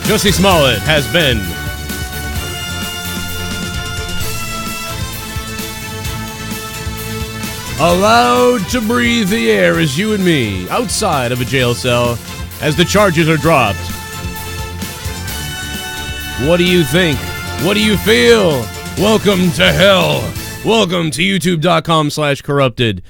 Jussie Smollett has been allowed to breathe the air as you and me outside of a jail cell as the charges are dropped. What do you think? What do you feel? Welcome to hell. Welcome to youtube.com/corrupted.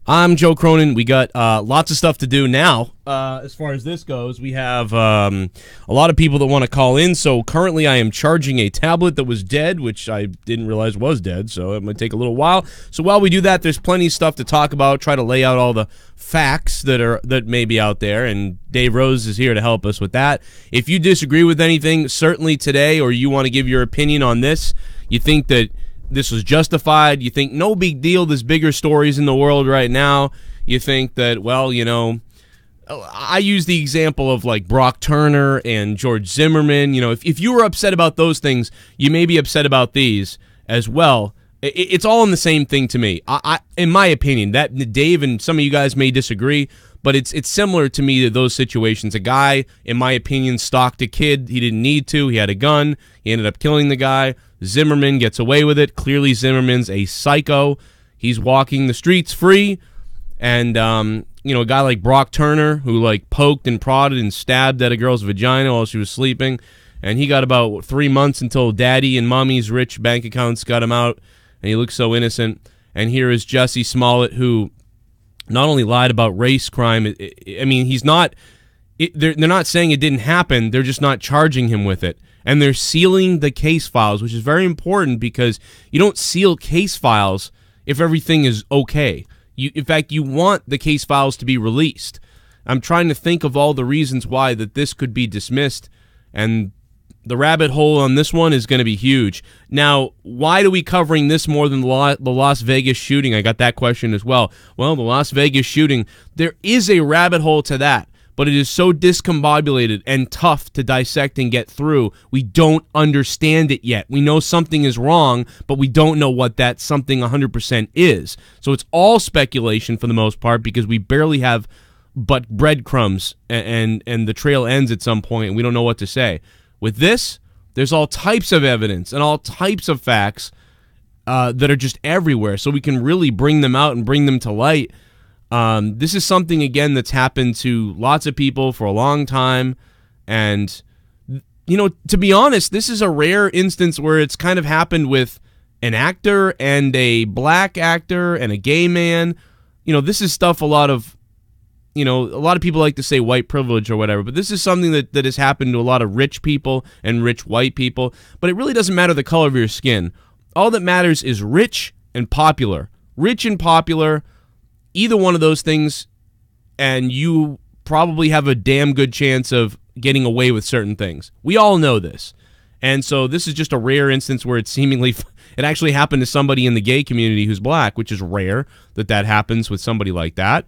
I'm Joe Cronin. We got lots of stuff to do now. As far as this goes, we have a lot of people that want to call in. So currently I am charging a tablet that was dead, which I didn't realize was dead, so it might take a little while. So while we do that, there's plenty of stuff to talk about, try to lay out all the facts that may be out there, and Dave Rose is here to help us with that. If you disagree with anything, certainly today, or you want to give your opinion on this, you think that this was justified, you think no big deal, there's bigger stories in the world right now, you think that, well, you know, I use the example of like Brock Turner and George Zimmerman. You know, if you were upset about those things, you may be upset about these as well. It's all in the same thing to me. In my opinion, that Dave and some of you guys may disagree, but it's similar to me to those situations. A guy, in my opinion, stalked a kid. He didn't need to. He had a gun. He ended up killing the guy. Zimmerman gets away with it. Clearly, Zimmerman's a psycho. He's walking the streets free. And, you know, a guy like Brock Turner, who, like, poked and prodded and stabbed at a girl's vagina while she was sleeping. And he got about 3 months until daddy and mommy's rich bank accounts got him out. And he looks so innocent. And here is Jussie Smollett, who not only lied about race crime, I mean, he's not, they're not saying it didn't happen, they're just not charging him with it. And they're sealing the case files, which is very important because you don't seal case files if everything is okay. In fact, you want the case files to be released. I'm trying to think of all the reasons why that this could be dismissed, and the rabbit hole on this one is going to be huge. Now, why are we covering this more than the Las Vegas shooting? I got that question as well. Well, the Las Vegas shooting, there is a rabbit hole to that, but it is so discombobulated and tough to dissect and get through. We don't understand it yet. We know something is wrong, but we don't know what that something 100% is. So it's all speculation for the most part because we barely have but breadcrumbs, and the trail ends at some point, and we don't know what to say. With this, there's all types of evidence and all types of facts that are just everywhere, so we can really bring them out and bring them to light. This is something, again, that's happened to lots of people for a long time, and, you know, to be honest, this is a rare instance where it's kind of happened with an actor and a black actor and a gay man. You know, this is stuff a lot of people like to say white privilege or whatever, but this is something that has happened to a lot of rich people and rich white people, but it really doesn't matter the color of your skin. All that matters is rich and popular. Rich and popular, either one of those things, and you probably have a damn good chance of getting away with certain things. We all know this. And so this is just a rare instance where it seemingly, it actually happened to somebody in the gay community who's black, which is rare that happens with somebody like that.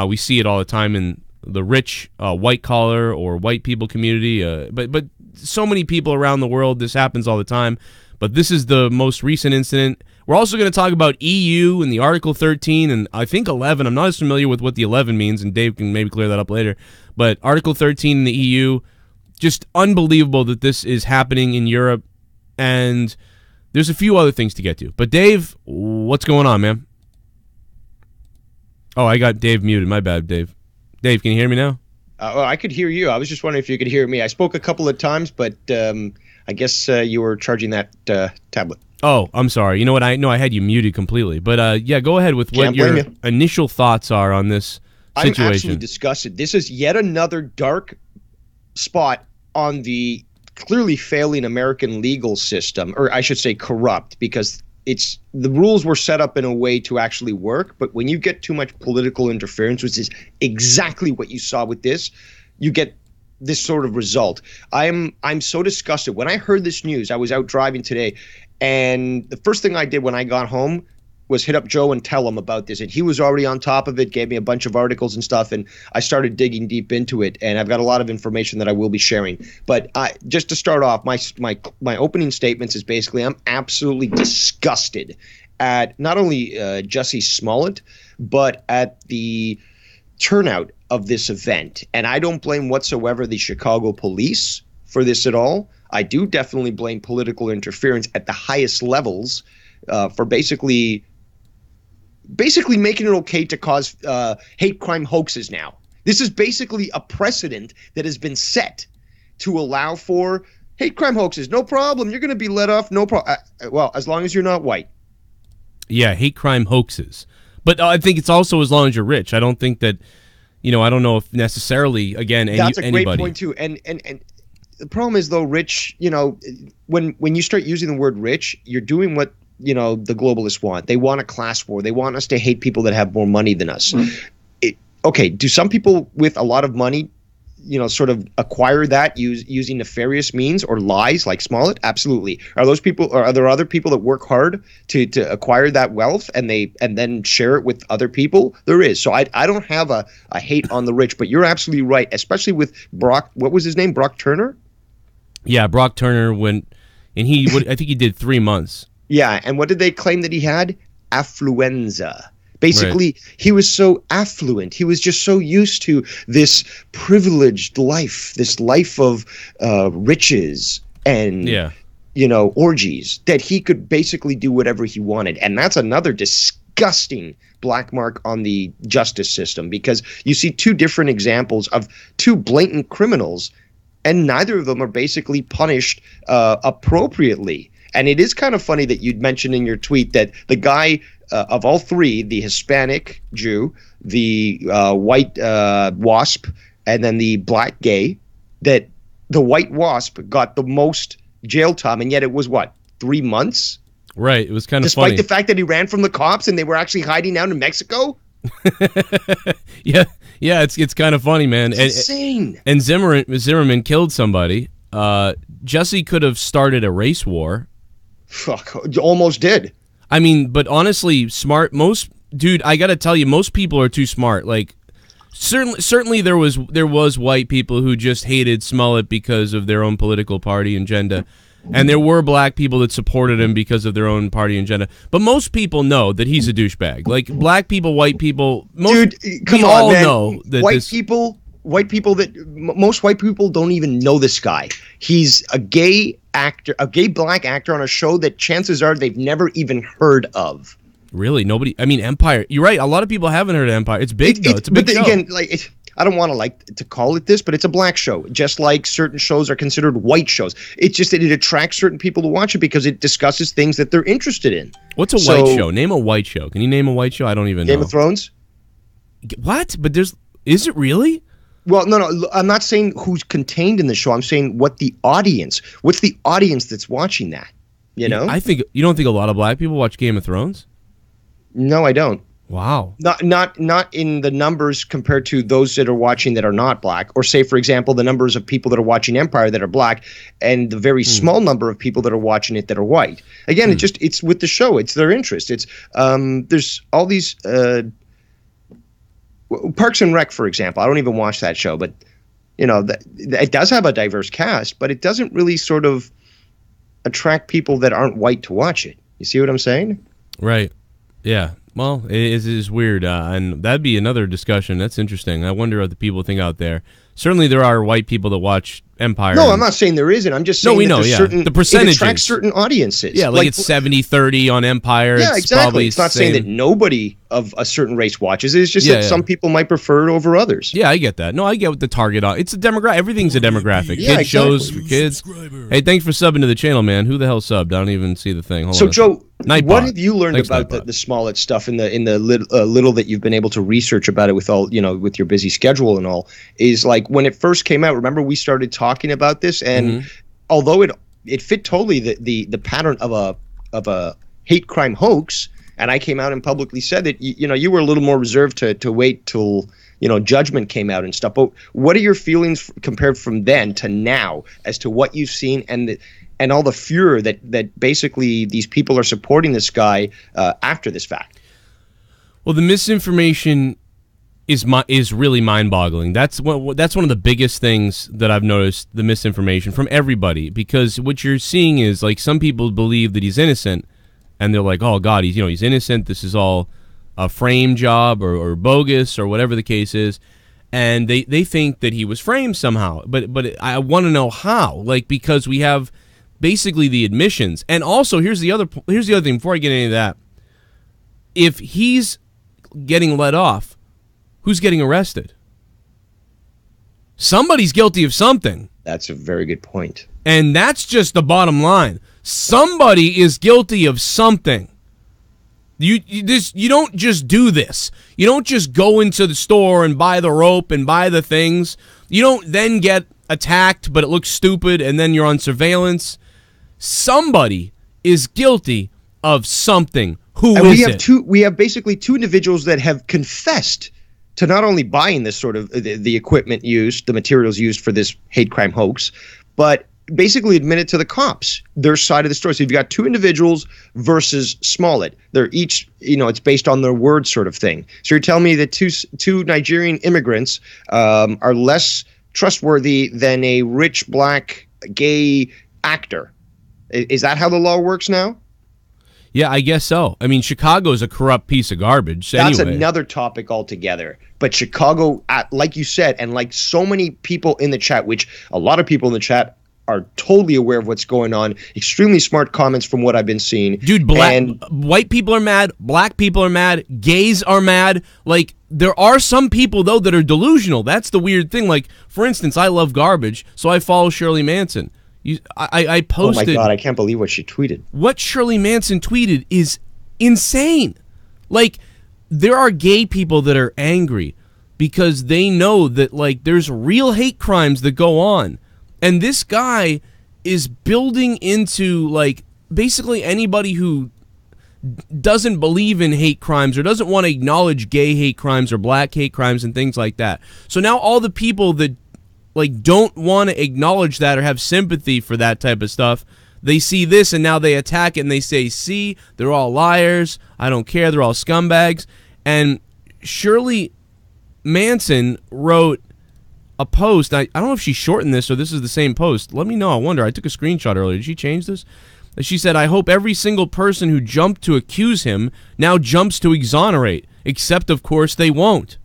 We see it all the time in the rich white-collar or white people community, but so many people around the world, this happens all the time. But this is the most recent incident. We're also going to talk about EU and the Article 13 and I think 11. I'm not as familiar with what the 11 means, and Dave can maybe clear that up later. But Article 13 in the EU, just unbelievable that this is happening in Europe. And there's a few other things to get to. But Dave, what's going on, man? Oh, I got Dave muted. My bad, Dave. Dave, can you hear me now? Well, I could hear you. I was just wondering if you could hear me. I spoke a couple of times, but I guess you were charging that tablet. Oh, I'm sorry. You know what? I know I had you muted completely. But, yeah, go ahead with what your initial thoughts are on this situation. I'm absolutely disgusted. This is yet another dark spot on the clearly failing American legal system, or I should say corrupt, because the rules were set up in a way to actually work, but when you get too much political interference, which is exactly what you saw with this, you get this sort of result. I'm so disgusted. When I heard this news, I was out driving today, and the first thing I did when I got home was hit up Joe and tell him about this, and he was already on top of it, gave me a bunch of articles and stuff, and I started digging deep into it, and I've got a lot of information that I will be sharing. But just to start off, my opening statements is basically I'm absolutely disgusted at not only Jussie Smollett, but at the turnout of this event. And I don't blame whatsoever the Chicago police for this at all. I do definitely blame political interference at the highest levels for basically making it okay to cause hate crime hoaxes now. This is basically a precedent that has been set to allow for hate crime hoaxes. No problem. You're going to be let off. No problem. Well, as long as you're not white. Yeah, hate crime hoaxes. But I think it's also as long as you're rich. I don't think that, I don't know if necessarily, again, that's a anybody. Great point, too. And the problem is, though, rich, when you start using the word rich, you're doing what, the globalists want. They want a class war. They want us to hate people that have more money than us. Okay, do some people with a lot of money, sort of acquire that using nefarious means or lies like Smollett? Absolutely. Are there other people that work hard to acquire that wealth and then share it with other people? There is. So I don't have a hate on the rich, but you're absolutely right, especially with Brock. What was his name? Brock Turner? Yeah, Brock Turner went, and I think he did 3 months. Yeah, and what did they claim that he had? Affluenza. Basically, He was so affluent. He was just so used to this privileged life, this life of riches and, orgies, that he could basically do whatever he wanted. And that's another disgusting black mark on the justice system, because you see two different examples of two blatant criminals, and neither of them are basically punished appropriately. And it is kind of funny that you'd mentioned in your tweet that the guy of all three, the Hispanic Jew, the white wasp, and then the black gay, that the white wasp got the most jail time, and yet it was, 3 months? Right, it was kind of funny. Despite the fact that he ran from the cops and they were actually hiding out in Mexico? Yeah, it's kind of funny, man. It's insane. And Zimmerman killed somebody. Jussie could have started a race war. Fuck, almost did. I mean, but honestly, dude, I gotta tell you, most people are too smart. Like, certainly there was white people who just hated Smollett because of their own political party agenda, and there were black people that supported him because of their own party agenda. But most people know that he's a douchebag. Like, black people, white people, most know that most white people don't even know this guy. He's a gay actor, a gay black actor on a show that chances are they've never even heard of. Really? Nobody? I mean, Empire. You're right. A lot of people haven't heard of Empire. It's big, though. It's a big show. Again, I don't want to call it this, but it's a black show. Just like certain shows are considered white shows. It's just that it attracts certain people to watch it because it discusses things that they're interested in. What's a white show? Name a white show. Can you name a white show? I don't even know. Game of Thrones? What? But is it really? Well, no, I'm not saying who's contained in the show. I'm saying what's the audience that's watching that, you know? You don't think a lot of black people watch Game of Thrones? No, I don't. Wow. Not in the numbers compared to those that are watching that are not black, or say, for example, the numbers of people that are watching Empire that are black, and the very small number of people that are watching it that are white. Again, it's with the show. It's their interest. It's there's all these Parks and Rec, for example. I don't even watch that show, but it does have a diverse cast, but it doesn't really sort of attract people that aren't white to watch it. You see what I'm saying? Right. Yeah. Well, it is weird, and that'd be another discussion. That's interesting. I wonder what the people think out there. Certainly, there are white people that watch Empire. No, I'm not saying there isn't. I'm just saying the percentages. It attracts certain audiences. Yeah, like it's 70-30 on Empire. Yeah, exactly. It's not saying that nobody of a certain race watches it. It's just that some people might prefer it over others. Yeah, I get that. No, I get what the target on. It's a demographic. Everything's a demographic. Yeah, Kids shows for kids. Hey, thanks for subbing to the channel, man. Who the hell subbed? I don't even see the thing. Hold on. Joe, what have you learned about the Smollett stuff in the little that you've been able to research about it with all with your busy schedule and all? Is like when it first came out. Remember, we started talking about this, and although it fit totally the pattern of a hate crime hoax, and I came out and publicly said that you were a little more reserved to wait till judgment came out and stuff. But what are your feelings compared from then to now as to what you've seen and all the furor that basically these people are supporting this guy after this fact? Well, the misinformation is really mind-boggling. That's one of the biggest things that I've noticed, the misinformation from everybody, because what you're seeing is like some people believe that he's innocent, and they're like, oh God, he's innocent. This is all a frame job or bogus or whatever the case is. And they think that he was framed somehow. But I want to know how. Like, because we have basically the admissions. And also, here's the other thing before I get into that. If he's getting let off, who's getting arrested? Somebody's guilty of something. That's a very good point. And that's just the bottom line. Somebody is guilty of something. You don't just do this. You don't just go into the store and buy the rope and buy the things. You don't then get attacked, but it looks stupid, and then you're on surveillance. Somebody is guilty of something. Who is it? We have basically two individuals that have confessed to not only buying this sort of the equipment used, the materials used for this hate crime hoax, but basically admitted to the cops their side of the story. So you've got two individuals versus Smollett. They're each, it's based on their word sort of thing. So you're telling me that two Nigerian immigrants are less trustworthy than a rich black gay actor. Is that how the law works now? Yeah, I guess so. I mean, Chicago's a corrupt piece of garbage. That's anyway. Another topic altogether. But Chicago, like you said, and like so many people in the chat, which a lot of people in the chat are totally aware of what's going on. Extremely smart comments from what I've been seeing. Dude, white people are mad. Black people are mad. Gays are mad. Like, there are some people, though, that are delusional. That's the weird thing. Like, for instance, I love garbage, so I follow Shirley Manson. I posted... Oh, my God, I can't believe what she tweeted. What Shirley Manson tweeted is insane. Like, there are gay people that are angry because they know that, like, there's real hate crimes that go on. And this guy is building into, like, basically anybody who doesn't believe in hate crimes or doesn't want to acknowledge gay hate crimes or black hate crimes and things like that. So now all the people that, like, don't want to acknowledge that or have sympathy for that type of stuff, they see this and now they attack it and they say, see, they're all liars. I don't care. They're all scumbags. And Shirley Manson wrote a post. I don't know if she shortened this or this is the same post. Let me know. I wonder. I took a screenshot earlier. Did she change this? She said, I hope every single person who jumped to accuse him now jumps to exonerate, except, of course, they won't.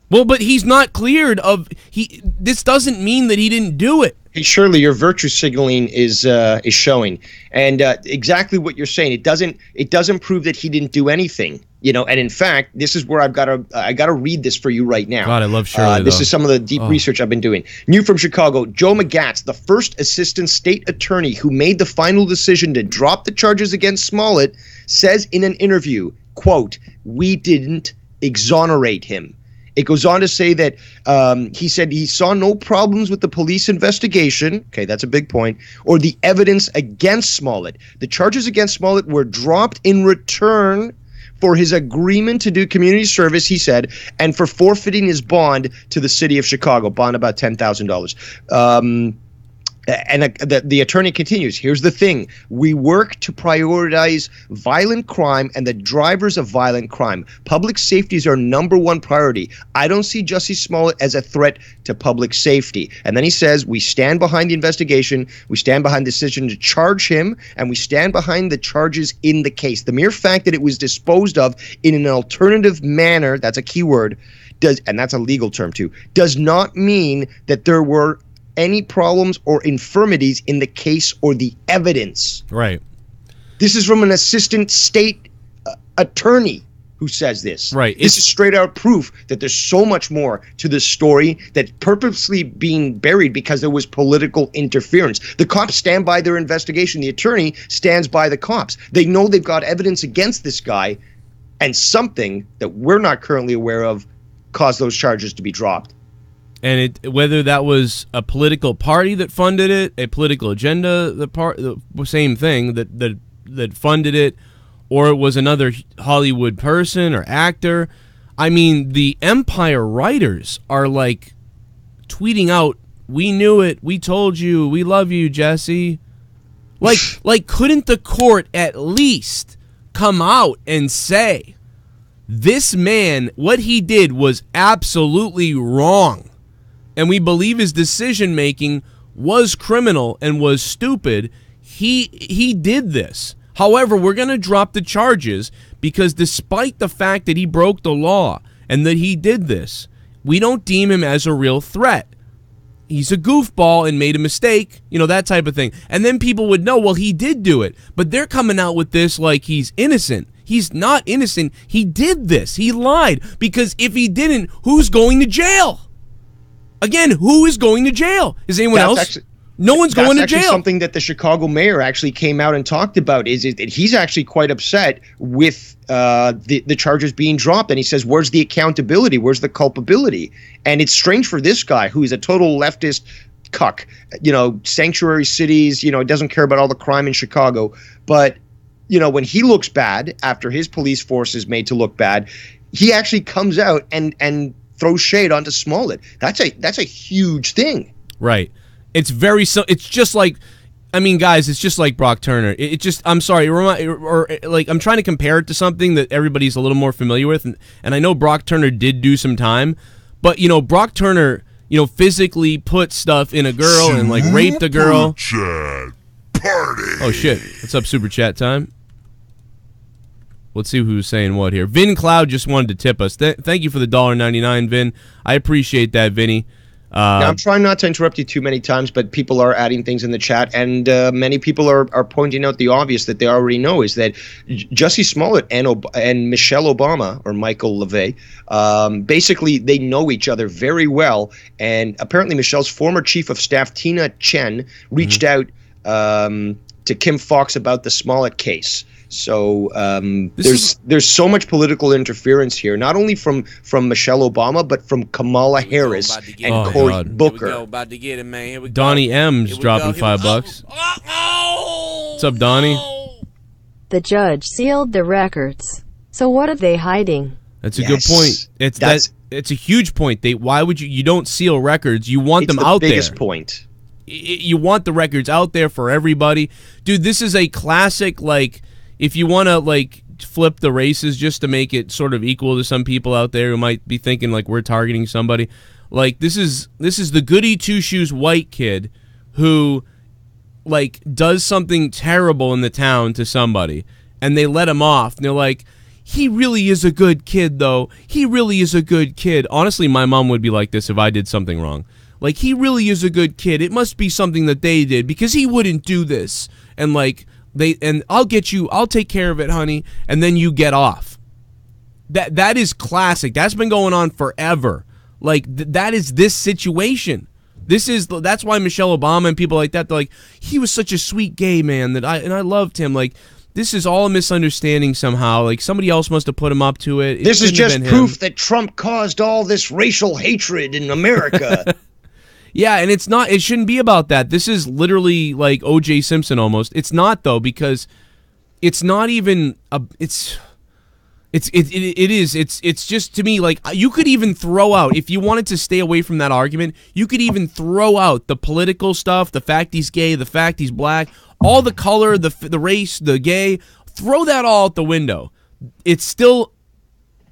Well, but he's not cleared of... This doesn't mean that he didn't do it. Hey, Shirley, your virtue signaling is showing. And exactly what you're saying. It doesn't prove that he didn't do anything. And in fact, this is where I gotta read this for you right now. God, I love Shirley. This is some of the deep research I've been doing. New from Chicago, Joe McGatz, the first assistant state attorney who made the final decision to drop the charges against Smollett, says in an interview, quote, "We didn't exonerate him." It goes on to say that he said he saw no problems with the police investigation. Okay, that's a big point. Or the evidence against Smollett. The charges against Smollett were dropped in return for his agreement to do community service, he said, and for forfeiting his bond to the city of Chicago, bond about $10,000. And the attorney continues, here's the thing. We work to prioritize violent crime and the drivers of violent crime. Public safety is our #1 priority. I don't see Jussie Smollett as a threat to public safety. And then he says, we stand behind the investigation, we stand behind the decision to charge him, and we stand behind the charges in the case. The mere fact that it was disposed of in an alternative manner, that's a key word, and that's a legal term too, does not mean that there were any problems or infirmities in the case or the evidence. Right. This is from an assistant state attorney who says this. Right. This is straight out proof that there's so much more to this story that's purposely being buried because there was political interference. The cops stand by their investigation. The attorney stands by the cops. They know they've got evidence against this guy, and something that we're not currently aware of caused those charges to be dropped. And whether that was a political party that funded it, a political agenda, the same thing that funded it, or it was another Hollywood person or actor. I mean, the Empire writers are like tweeting out, "We knew it, we told you, we love you, Jesse." Like couldn't the court at least come out and say, this man, what he did was absolutely wrong, and we believe his decision-making was criminal and was stupid. He did this. However, we're going to drop the charges because despite the fact that he broke the law and that he did this, we don't deem him as a real threat. He's a goofball and made a mistake, you know, that type of thing. And then people would know, well, he did do it. But they're coming out with this like he's innocent. He's not innocent. He did this. He lied. Because if he didn't, who's going to jail? Again, who is going to jail? Is anyone else? No one's going to jail. That's something that the Chicago mayor actually came out and talked about, is that he's actually quite upset with the charges being dropped. And he says, where's the accountability? Where's the culpability? And it's strange for this guy, who is a total leftist cuck, you know, sanctuary cities, you know, doesn't care about all the crime in Chicago. But, you know, when he looks bad, after his police force is made to look bad, he actually comes out and throws shade onto Smollett. That's a huge thing. Right. It's just like, I mean, guys, it's just like Brock Turner. It just, I'm sorry, or like, I'm trying to compare it to something that everybody's a little more familiar with, and I know Brock Turner did do some time, but, you know, Brock Turner, you know, physically put stuff in a girl and, like, raped a girl. Chat party. Oh, shit. What's up, Super Chat time? Let's see who's saying what here. Vin Cloud just wanted to tip us. Thank you for the $1.99, Vin. I appreciate that, Vinny. Now, I'm trying not to interrupt you too many times, but people are adding things in the chat, and many people are pointing out the obvious that they already know, is that Jussie Smollett and Michelle Obama, or Michael LeVay, basically they know each other very well, and apparently Michelle's former chief of staff, Tina Chen, reached out to Kim Foxx about the Smollett case. So there's so much political interference here, not only from Michelle Obama, but from Kamala Harris and Cory Booker. About to get it, man. Here we go. Donnie M's dropping $5. What's up, Donnie? The judge sealed the records. So what are they hiding? That's a good point. It's a huge point. Why would you don't seal records? You want them out there. It's the biggest point. You want the records out there for everybody. Dude, this is a classic, like, if you want to, like, flip the races just to make it sort of equal to some people out there who might be thinking, like, we're targeting somebody, like, this is the goody two-shoes white kid who, like, does something terrible in the town to somebody, and they let him off, and they're like, he really is a good kid, though. He really is a good kid. Honestly, my mom would be like this if I did something wrong. Like, he really is a good kid. It must be something that they did, because he wouldn't do this. And, like, I'll take care of it, honey, and then you get off. That is classic. That's been going on forever. Like, that is this situation. That's why Michelle Obama and people like that, they're like, he was such a sweet gay man and I loved him. Like, this is all a misunderstanding somehow. Like, somebody else must have put him up to it. This is just proof that Trump caused all this racial hatred in America. Yeah, and it shouldn't be about that. This is literally like O.J. Simpson almost. It's not, though, because it's not even it's just, to me, like, you could even throw out, if you wanted to stay away from that argument, you could even throw out the political stuff, the fact he's gay, the fact he's black, all the color, the race, the gay, throw that all out the window. It's still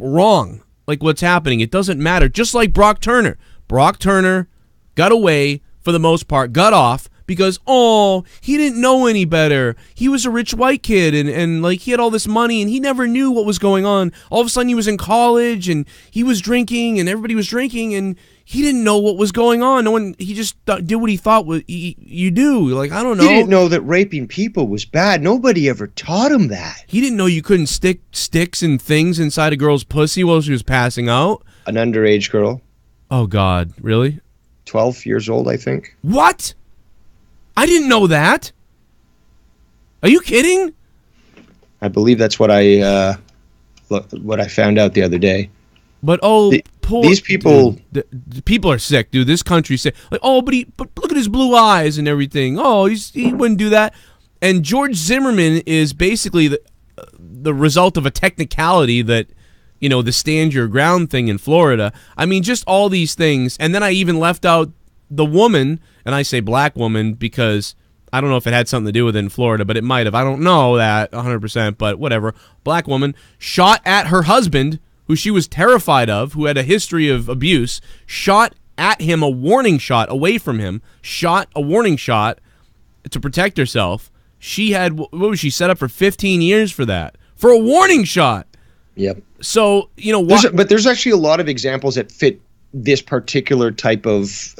wrong, like, what's happening. It doesn't matter. Just like Brock Turner. Brock Turner got away, for the most part, got off, because, oh, he didn't know any better. He was a rich white kid, and like, he had all this money, and he never knew what was going on. All of a sudden, he was in college, and he was drinking, and everybody was drinking, and he didn't know what was going on. He just did what he thought you do. Like, I don't know. He didn't know that raping people was bad. Nobody ever taught him that. He didn't know you couldn't stick sticks and things inside a girl's pussy while she was passing out. An underage girl. Oh, God. Really? 12 years old, I think. What? I didn't know that. Are you kidding? I believe that's what I found out the other day. But these people, dude, people are sick, dude. This country's sick. Like, but look at his blue eyes and everything. Oh, he wouldn't do that. And George Zimmerman is basically the result of a technicality that, you know, the stand your ground thing in Florida. I mean, just all these things. And then I even left out the woman, and I say black woman because I don't know if it had something to do with it in Florida, but it might have. I don't know that 100%, but whatever. Black woman shot at her husband, who she was terrified of, who had a history of abuse, shot at him, a warning shot away from him, shot a warning shot to protect herself, She had, what was she set up for 15 years for that? For a warning shot. Yep. So, you know, but there's actually a lot of examples that fit this particular type of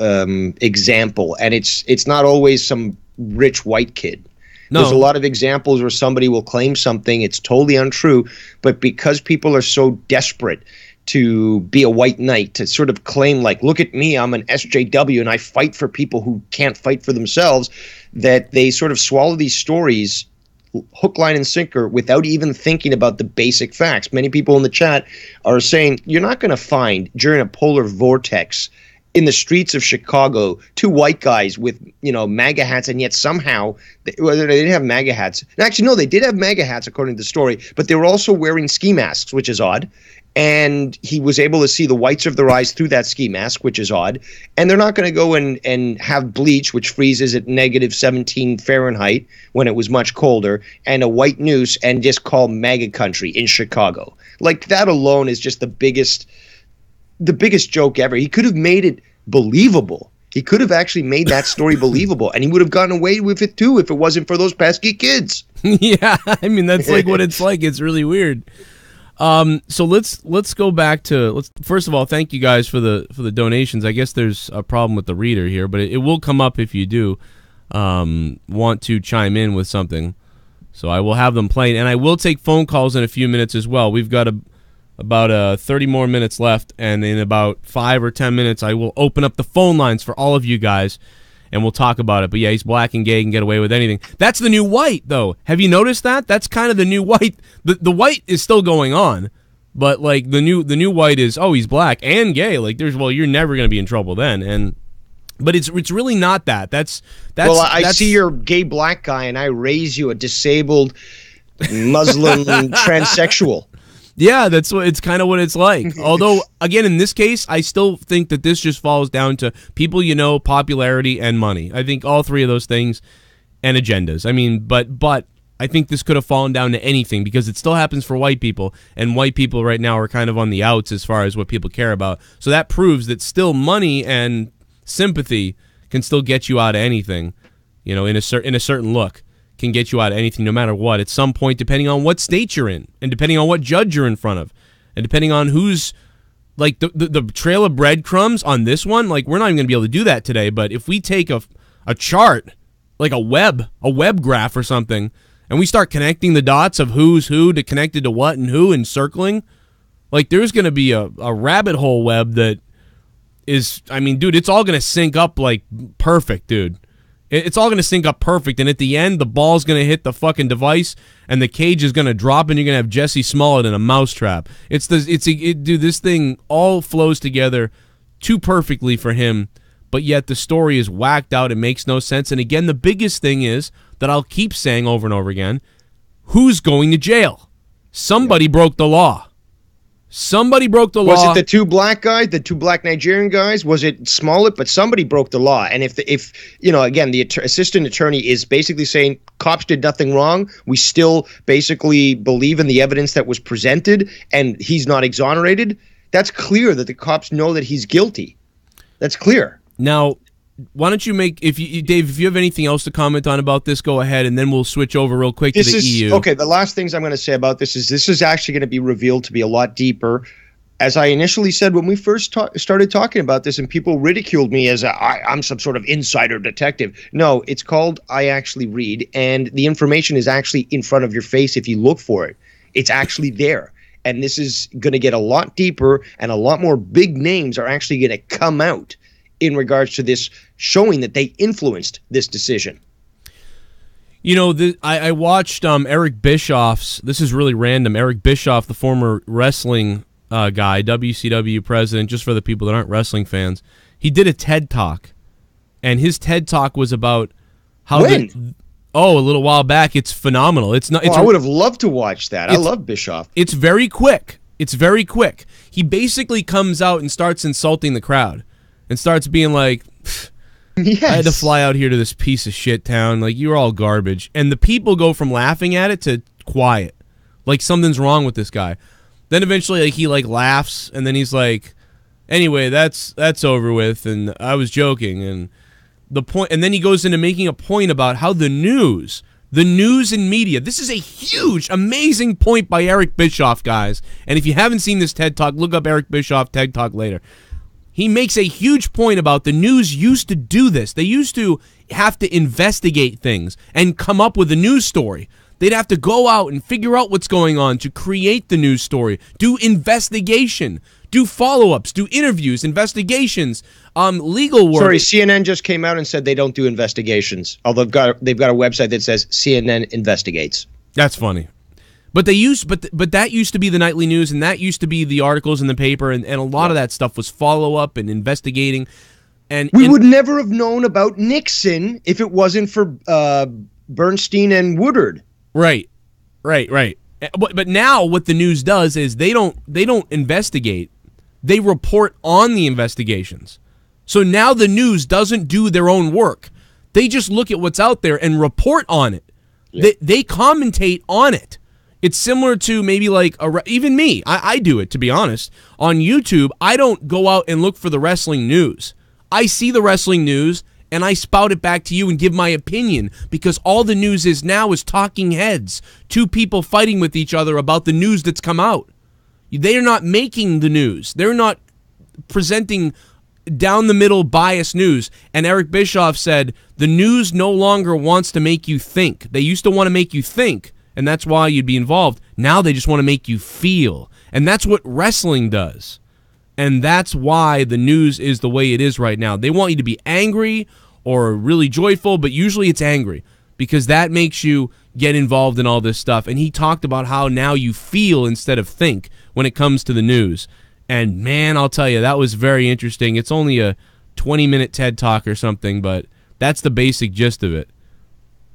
example, and it's not always some rich white kid. No. There's a lot of examples where somebody will claim something, it's totally untrue, but because people are so desperate to be a white knight, to sort of claim like, look at me, I'm an SJW and I fight for people who can't fight for themselves, that they sort of swallow these stories hook, line, and sinker without even thinking about the basic facts. Many people in the chat are saying you're not going to find during a polar vortex in the streets of Chicago 2 white guys with, you know, MAGA hats, and yet somehow they didn't have MAGA hats. Actually, no, they did have MAGA hats according to the story, but they were also wearing ski masks, which is odd. And he was able to see the whites of their eyes through that ski mask, which is odd. And they're not going to go and have bleach, which freezes at -17 Fahrenheit when it was much colder, and a white noose and just call MAGA country in Chicago. Like, that alone is just the biggest joke ever. He could have made it believable. He could have actually made that story believable, and he would have gotten away with it too if it wasn't for those pesky kids. Yeah, I mean, that's like what it's like. It's really weird. So let's go back to first of all, thank you guys for the donations. I guess there's a problem with the reader here, but it will come up if you do want to chime in with something. So I will have them playing, and I will take phone calls in a few minutes as well. We've got about 30 more minutes left, and in about 5 or 10 minutes, I will open up the phone lines for all of you guys, and we'll talk about it. But yeah, he's black and gay, can get away with anything. That's the new white, though. Have you noticed that? That's kind of the new white. The white is still going on, but like the new white is, oh, he's black and gay. Like you're never going to be in trouble then. But it's really not that. That's I see you're gay black guy, and I raise you a disabled Muslim transsexual. Yeah, it's kind of what it's like. Although, again, in this case, I still think that this just falls down to people you know, popularity, and money. I think all three of those things, and agendas. I mean, but I think this could have fallen down to anything, because it still happens for white people, and white people right now are kind of on the outs as far as what people care about. So that proves that still money and sympathy can still get you out of anything, you know, in a certain look. Can get you out of anything no matter what at some point, depending on what state you're in, and depending on what judge you're in front of, and depending on who's, like, the trail of breadcrumbs on this one. Like, we're not even going to be able to do that today, but if we take a chart, like a web graph or something, and we start connecting the dots of who's who to connected to what and who and circling, like, there's going to be a rabbit hole web that is, I mean, dude, it's all going to sync up like perfect, dude. It's all going to sync up perfect, and at the end, the ball's going to hit the fucking device, and the cage is going to drop, and you're going to have Jussie Smollett in a mousetrap. Dude, this thing all flows together too perfectly for him, but yet the story is whacked out. It makes no sense. And again, the biggest thing is that I'll keep saying over and over again, who's going to jail? Somebody broke the law. Somebody broke the law. Was it the 2 black guys, the 2 black Nigerian guys? Was it Smollett? But somebody broke the law. And if you know, again, the assistant attorney is basically saying cops did nothing wrong, we still basically believe in the evidence that was presented, and he's not exonerated, that's clear that the cops know that he's guilty. That's clear. Now, why don't you make, Dave, if you have anything else to comment on about this, go ahead, and then we'll switch over real quick to the EU. Okay, the last things I'm going to say about this is actually going to be revealed to be a lot deeper. As I initially said when we first started talking about this, and people ridiculed me as I'm some sort of insider detective. No, it's called I Actually Read, and the information is actually in front of your face if you look for it. It's actually there. And this is going to get a lot deeper, and a lot more big names are actually going to come out in regards to this, showing that they influenced this decision. You know, I watched Eric Bischoff's, this is really random, Eric Bischoff, the former wrestling guy, WCW president, just for the people that aren't wrestling fans, he did a TED Talk, and his TED Talk was about how... When? A little while back. It's phenomenal. It's not. I would have loved to watch that. I love Bischoff. It's very quick. It's very quick. He basically comes out and starts insulting the crowd, and starts being like, yes. I had to fly out here to this piece of shit town. Like, you're all garbage. And the people go from laughing at it to quiet. Like, something's wrong with this guy. Then eventually, like, he laughs, and then he's like, anyway, that's over with, and I was joking, and the point, and then he goes into making a point about how the news The news and media. This is a huge, amazing point by Eric Bischoff, guys. And if you haven't seen this TED Talk, look up Eric Bischoff TED Talk later. He makes a huge point about the news used to do this. They used to have to investigate things and come up with a news story. They'd have to go out and figure out what's going on to create the news story, do investigation, do follow-ups, do interviews, investigations, legal work. Sorry, CNN just came out and said they don't do investigations. Although they've got a website that says CNN investigates. That's funny. But but that used to be the nightly news, and that used to be the articles in the paper, and a lot of that stuff was follow-up and investigating. And we would never have known about Nixon if it wasn't for Bernstein and Woodard. Right. But now what the news does is they don't investigate. They report on the investigations. So now the news doesn't do their own work. They just look at what's out there and report on it. Yeah. They commentate on it. It's similar to maybe like even me. I do it, to be honest. On YouTube, I don't go out and look for the wrestling news. I see the wrestling news, and I spout it back to you and give my opinion, because all the news is now is talking heads, two people fighting with each other about the news that's come out. They are not making the news. They're not presenting down the middle biased news. And Eric Bischoff said, the news no longer wants to make you think. They used to want to make you think, and that's why you'd be involved. Now they just want to make you feel. And that's what wrestling does. And that's why the news is the way it is right now. They want you to be angry or really joyful, but usually it's angry, because that makes you get involved in all this stuff. And he talked about how now you feel instead of think when it comes to the news. And man, I'll tell you, that was very interesting. It's only a 20-minute TED Talk or something, but that's the basic gist of it.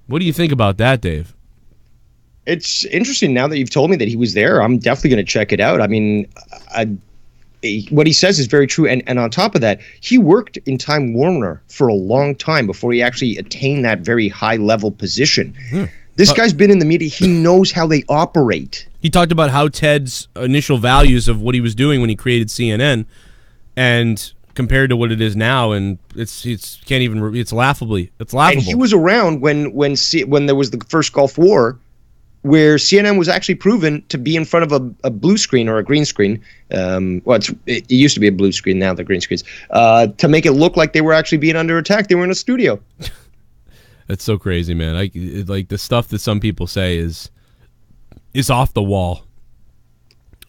What do you think about that, Dave? It's interesting now that you've told me that he was there. I'm definitely going to check it out. I mean, what he says is very true. And on top of that, he worked in Time Warner for a long time before he actually attained that very high-level position. This guy's been in the media. He knows how they operate. He talked about how Ted's initial values of what he was doing when he created CNN and compared to what it is now, and it's laughable. And he was around when there was the first Gulf War, where CNN was actually proven to be in front of a blue screen or a green screen. It used to be a blue screen, now they're green screens, to make it look like they were actually being under attack. They were in a studio. That's so crazy, man. Like the stuff that some people say is off the wall.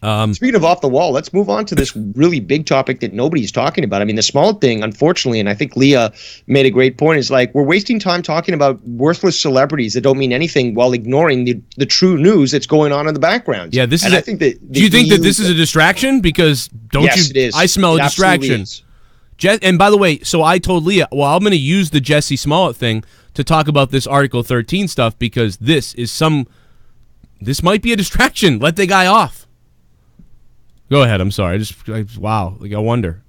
Speaking of off the wall, let's move on to this really big topic that nobody's talking about. I mean, the Smollett thing, unfortunately, and I think Leah made a great point, is like we're wasting time talking about worthless celebrities that don't mean anything while ignoring the true news that's going on in the background. Yeah, this is. I think that. Do you think that this is a distraction? Because yes, it is. I smell a distraction. And by the way, so I told Leah, well, I'm going to use the Jussie Smollett thing to talk about this Article 13 stuff, because this might be a distraction. Let the guy off. Go ahead. I'm sorry. Wow. Like, I wonder.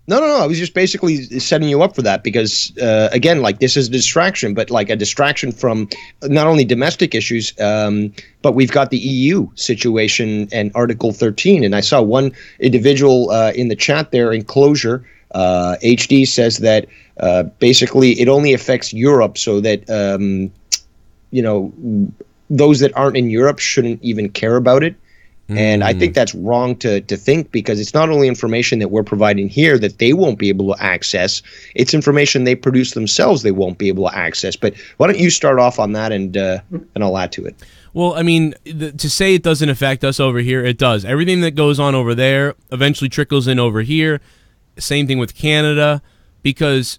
No. I was just basically setting you up for that because, again, like this is a distraction, but like a distraction from not only domestic issues, but we've got the EU situation and Article 13. And I saw one individual in the chat there in Closure, HD, says that basically it only affects Europe, so that, those that aren't in Europe shouldn't even care about it. And I think that's wrong to think, because it's not only information that we're providing here that they won't be able to access, it's information they produce themselves they won't be able to access. But why don't you start off on that, and I'll add to it. Well, I mean, to say it doesn't affect us over here, it does. Everything that goes on over there eventually trickles in over here. Same thing with Canada, because,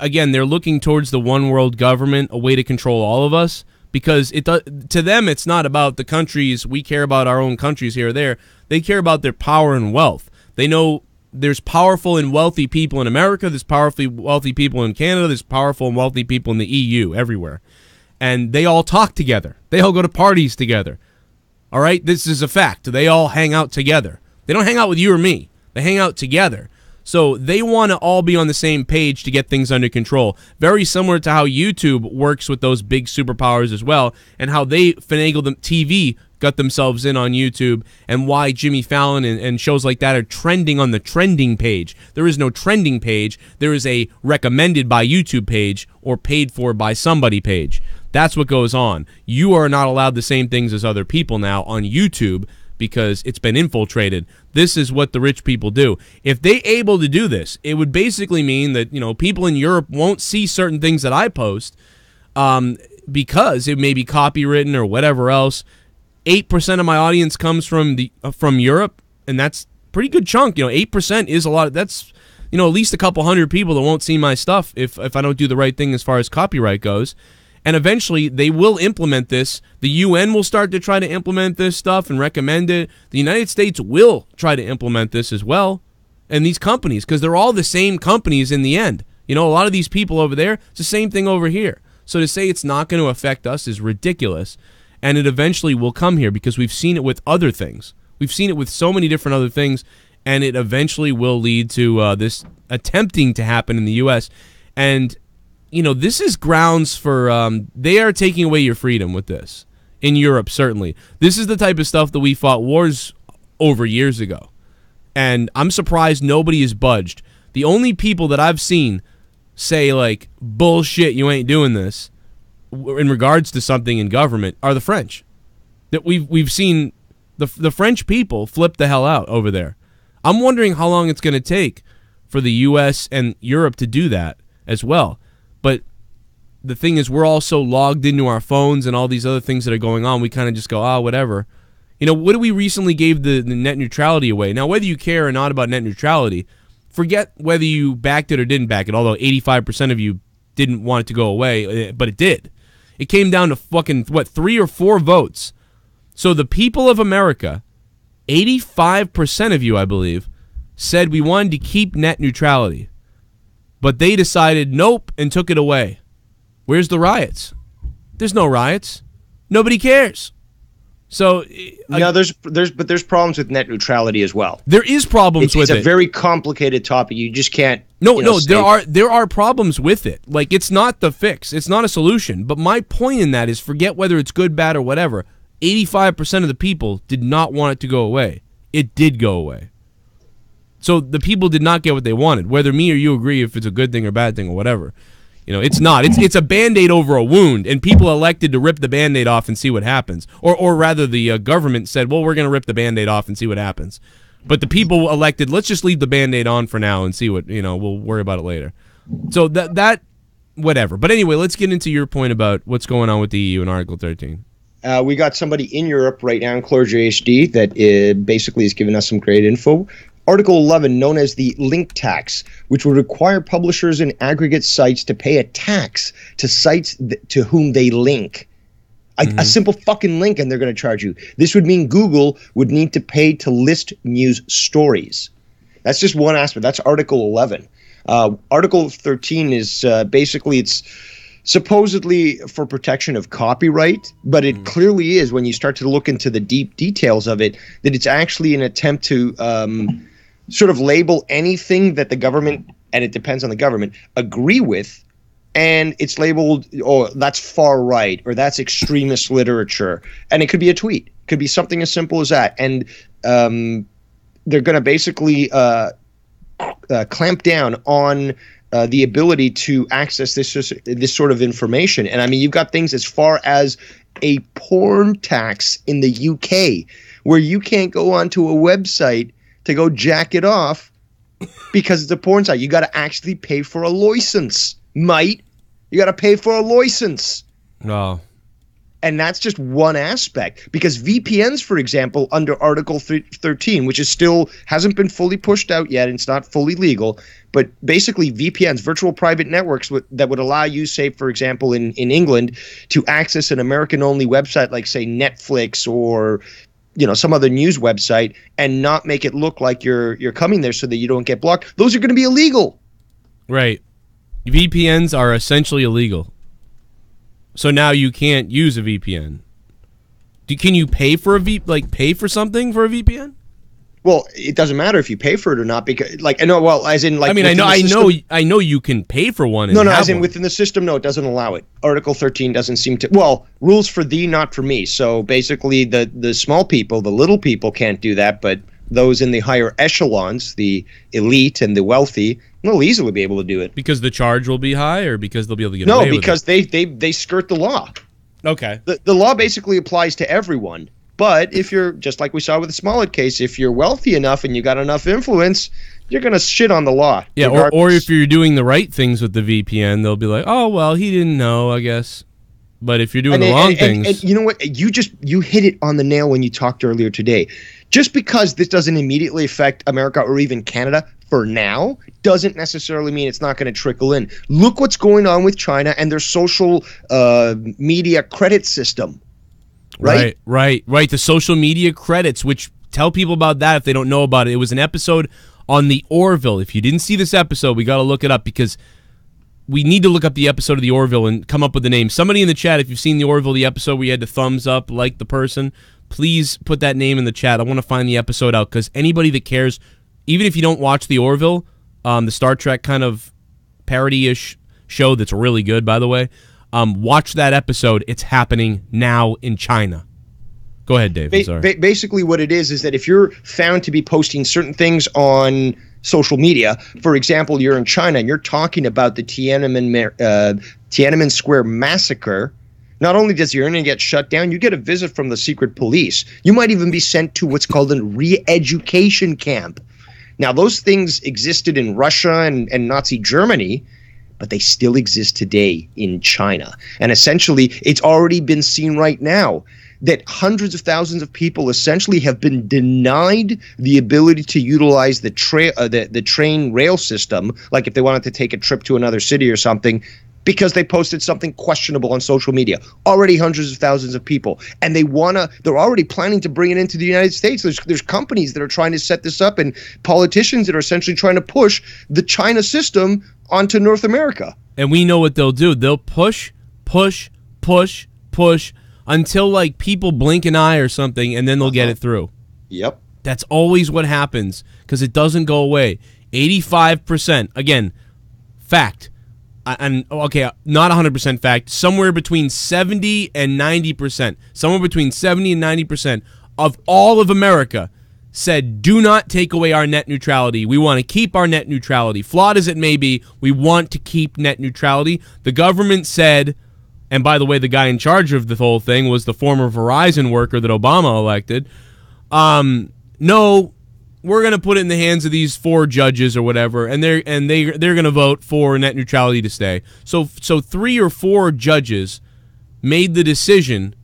again, they're looking towards the one world government, a way to control all of us. Because to them, it's not about the countries. We care about our own countries here or there. They care about their power and wealth. They know there's powerful and wealthy people in America. There's powerfully wealthy people in Canada. There's powerful and wealthy people in the EU, everywhere. And they all talk together. They all go to parties together. All right? This is a fact. They all hang out together. They don't hang out with you or me. They hang out together. So they want to all be on the same page to get things under control. Very similar to how YouTube works with those big superpowers as well, and how they finagled them. TV got themselves in on YouTube, and why Jimmy Fallon and shows like that are trending on the trending page. There is no trending page. There is a recommended by YouTube page or paid for by somebody page. That's what goes on. You are not allowed the same things as other people now on YouTube because it's been infiltrated. This is what the rich people do. If they able to do this, it would basically mean that, you know, people in Europe won't see certain things that I post because it may be copywritten or whatever else. 8% of my audience comes from Europe, and that's a pretty good chunk. You know, 8% is a lot. That's, you know, at least a couple hundred people that won't see my stuff if I don't do the right thing as far as copyright goes. And eventually they will implement this. The UN will start to try to implement this stuff and recommend it. The United States will try to implement this as well. And these companies, because they're all the same companies in the end. You know, a lot of these people over there, it's the same thing over here. So to say it's not going to affect us is ridiculous. And it eventually will come here because we've seen it with other things. We've seen it with so many different other things. And it eventually will lead to this attempting to happen in the U.S. And you know, this is grounds for, they are taking away your freedom with this. In Europe, certainly. This is the type of stuff that we fought wars over years ago. And I'm surprised nobody has budged. The only people that I've seen say, like, bullshit, you ain't doing this, in regards to something in government, are the French. That we've seen the French people flip the hell out over there. I'm wondering how long it's going to take for the U.S. and Europe to do that as well. But the thing is, we're all so logged into our phones and all these other things that are going on, we kind of just go, whatever. You know, what do we recently gave the net neutrality away? Now, whether you care or not about net neutrality, forget whether you backed it or didn't back it, although 85% of you didn't want it to go away, but it did. It came down to fucking, 3 or 4 votes. So the people of America, 85% of you, I believe, said we wanted to keep net neutrality. But they decided nope and took it away. Where's the riots? There's no riots. Nobody cares. So no, there's problems with net neutrality as well. There is problems with it. It's a very complicated topic. You just can't. There are problems with it. Like, it's not the fix. It's not a solution. But my point in that is, forget whether it's good, bad, or whatever. 85% of the people did not want it to go away. It did go away. So the people did not get what they wanted, whether me or you agree if it's a good thing or bad thing or whatever. You know, it's not. It's a Band-Aid over a wound, and people elected to rip the Band-Aid off and see what happens. Or rather, the government said, well, we're going to rip the Band-Aid off and see what happens. But the people elected, let's just leave the Band-Aid on for now and see what, you know, we'll worry about it later. So that whatever. But anyway, let's get into your point about what's going on with the EU in Article 13. We got somebody in Europe right now in ClorJHD that basically is giving us some great info. Article 11, known as the link tax, which would require publishers and aggregate sites to pay a tax to sites to whom they link. A simple fucking link, and they're going to charge you. This would mean Google would need to pay to list news stories. That's just one aspect. That's Article 11. Article 13 is basically, it's supposedly for protection of copyright, but it clearly is, when you start to look into the deep details of it, that it's actually an attempt to sort of label anything that the government, and it depends on the government, agree with, and it's labeled, oh, that's far right, or that's extremist literature, and it could be a tweet. It could be something as simple as that, and they're going to basically clamp down on the ability to access this sort of information. And I mean, you've got things as far as a porn tax in the UK, where you can't go onto a website to go jack it off because it's a porn site. You got to actually pay for a license, mate. You got to pay for a license. Oh. And that's just one aspect, because VPNs, for example, under Article 13, which is still hasn't been fully pushed out yet, and it's not fully legal, but basically VPNs, virtual private networks that would allow you, say, for example, in England, to access an American-only website like, say, Netflix or, you know, some other news website, and not make it look like you're coming there so that you don't get blocked. Those are going to be illegal. Right. VPNs are essentially illegal. So now you can't use a VPN. Can you pay for pay for something for a VPN? Well, it doesn't matter if you pay for it or not, because I know you can pay for one. Within the system, no, it doesn't allow it. Article 13 doesn't seem to. Well, rules for thee, not for me. So basically, the small people, the little people, can't do that, but those in the higher echelons, the elite and the wealthy, will easily be able to do it. Because the charge will be high, or because they'll be able to get away with it? No, because they skirt the law. Okay. The law basically applies to everyone. But if you're, just like we saw with the Smollett case, if you're wealthy enough and you got enough influence, you're going to shit on the law. Yeah, or if you're doing the right things with the VPN, they'll be like, oh, well, he didn't know, I guess. But if you're doing the wrong things... And you know what? You hit it on the nail when you talked earlier today. Just because this doesn't immediately affect America or even Canada for now doesn't necessarily mean it's not going to trickle in. Look what's going on with China and their social media credit system. Right. The social media credits, which tell people about that if they don't know about it. It was an episode on the Orville. If you didn't see this episode, we got to look it up because we need to look up the episode of the Orville and come up with the name. Somebody in the chat, if you've seen the Orville, the episode where you had to thumbs up, like the person, please put that name in the chat. I want to find the episode out because anybody that cares, even if you don't watch the Orville, the Star Trek kind of parody-ish show that's really good, by the way, watch that episode. It's happening now in China. Go ahead, Dave. Basically what it is that if you're found to be posting certain things on social media, for example, you're in China and you're talking about the Tiananmen Square massacre, not only does your internet get shut down, you get a visit from the secret police. You might even be sent to what's called a re-education camp. Now, those things existed in Russia and Nazi Germany, but they still exist today in China. And essentially, it's already been seen right now that hundreds of thousands of people essentially have been denied the ability to utilize the train rail system, like if they wanted to take a trip to another city or something, because they posted something questionable on social media. Already hundreds of thousands of people. And they're already planning to bring it into the United States. There's companies that are trying to set this up and politicians that are essentially trying to push the China system onto North America. And we know what they'll do. They'll push until like people blink an eye or something, and then they'll get it through. Yep. That's always what happens because it doesn't go away. 85%, again, fact. And okay, not 100% fact, somewhere between 70 and 90%, somewhere between 70 and 90% of all of America said, do not take away our net neutrality. We want to keep our net neutrality. Flawed as it may be, we want to keep net neutrality. The government said, and by the way, the guy in charge of the whole thing was the former Verizon worker that Obama elected, no, we're going to put it in the hands of these 4 judges or whatever, and they're going to vote for net neutrality to stay. So 3 or 4 judges made the decision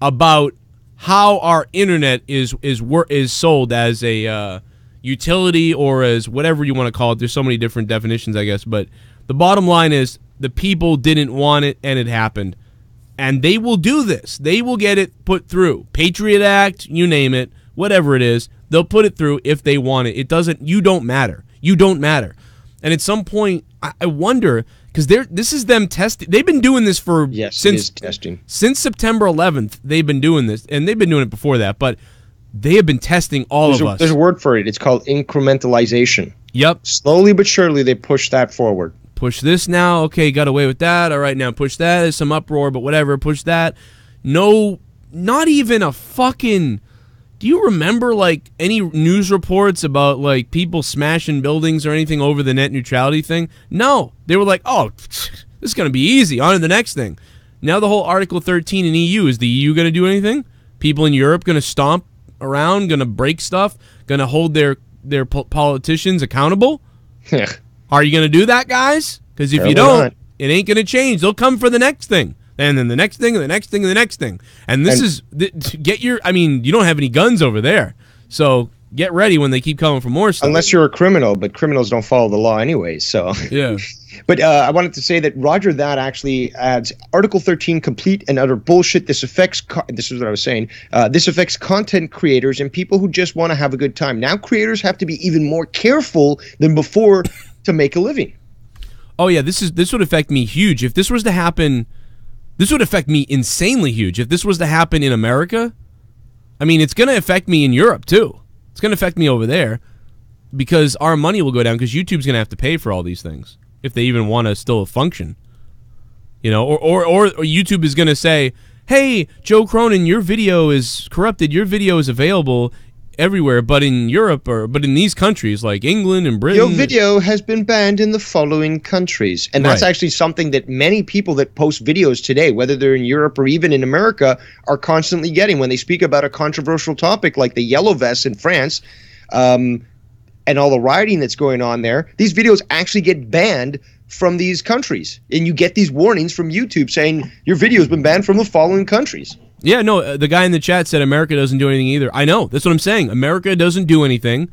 about how our internet is sold as a utility or as whatever you want to call it. There's so many different definitions, I guess, but the bottom line is the people didn't want it, and it happened. And they will do this. They will get it put through. Patriot Act, you name it, whatever it is. They'll put it through if they want it. It doesn't. You don't matter. You don't matter. And at some point, I wonder because this is them testing. They've been doing this for since September 11th. They've been doing this, and they've been doing it before that. But they have been testing all of us. There's a word for it. It's called incrementalization. Yep. Slowly but surely, they push that forward. Push this now. Okay, got away with that. All right, now push that. There's some uproar, but whatever. Push that. No, not even a fucking. Do you remember, like, any news reports about, like, people smashing buildings or anything over the net neutrality thing? No. They were like, oh, this is going to be easy. On to the next thing. Now the whole Article 13 in EU. Is the EU going to do anything? People in Europe going to stomp around, going to break stuff, going to hold their politicians accountable? Are you going to do that, guys? Because if you don't, it ain't going to change. They'll come for the next thing. And then the next thing, and the next thing, and the next thing. And this is, I mean, you don't have any guns over there. So get ready when they keep coming for more stuff. Unless you're a criminal, but criminals don't follow the law anyway, so. Yeah. But I wanted to say that Roger that actually adds Article 13 complete and utter bullshit. This affects, this is what I was saying, this affects content creators and people who just want to have a good time. Now creators have to be even more careful than before to make a living. Oh, yeah, this would affect me huge. If this was to happen... This would affect me insanely huge. If this was to happen in America, I mean, it's going to affect me in Europe, too. It's going to affect me over there because our money will go down because YouTube's going to have to pay for all these things if they even want to still function. You know, or YouTube is going to say, hey, Joe Cronin, your video is corrupted. Your video is available everywhere, but in Europe but in these countries like England and Britain. Your video has been banned in the following countries. And that's actually something that many people that post videos today, whether they're in Europe or even in America, are constantly getting when they speak about a controversial topic like the yellow vests in France, and all the rioting that's going on there. These videos actually get banned from these countries. And you get these warnings from YouTube saying your video has been banned from the following countries. Yeah, no, the guy in the chat said America doesn't do anything either. I know. That's what I'm saying. America doesn't do anything,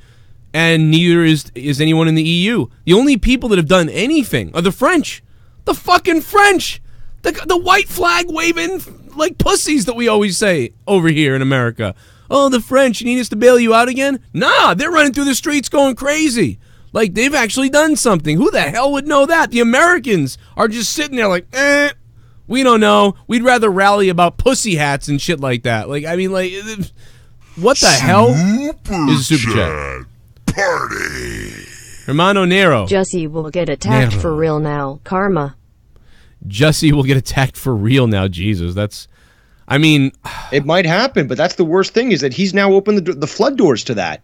and neither is anyone in the EU. The only people that have done anything are the French. The fucking French. The white flag waving like pussies that we always say over here in America. Oh, the French, you need us to bail you out again? Nah, they're running through the streets going crazy. Like, they've actually done something. Who the hell would know that? The Americans are just sitting there like, we don't know. We'd rather rally about pussy hats and shit like that. Like, I mean, like, what the hell is a super chat? Party. Hermano Nero. Jussie will get attacked Nero. for real now. Karma. Jussie will get attacked for real now. Jesus, that's... I mean... It might happen, but that's the worst thing is that he's now opened the flood doors to that.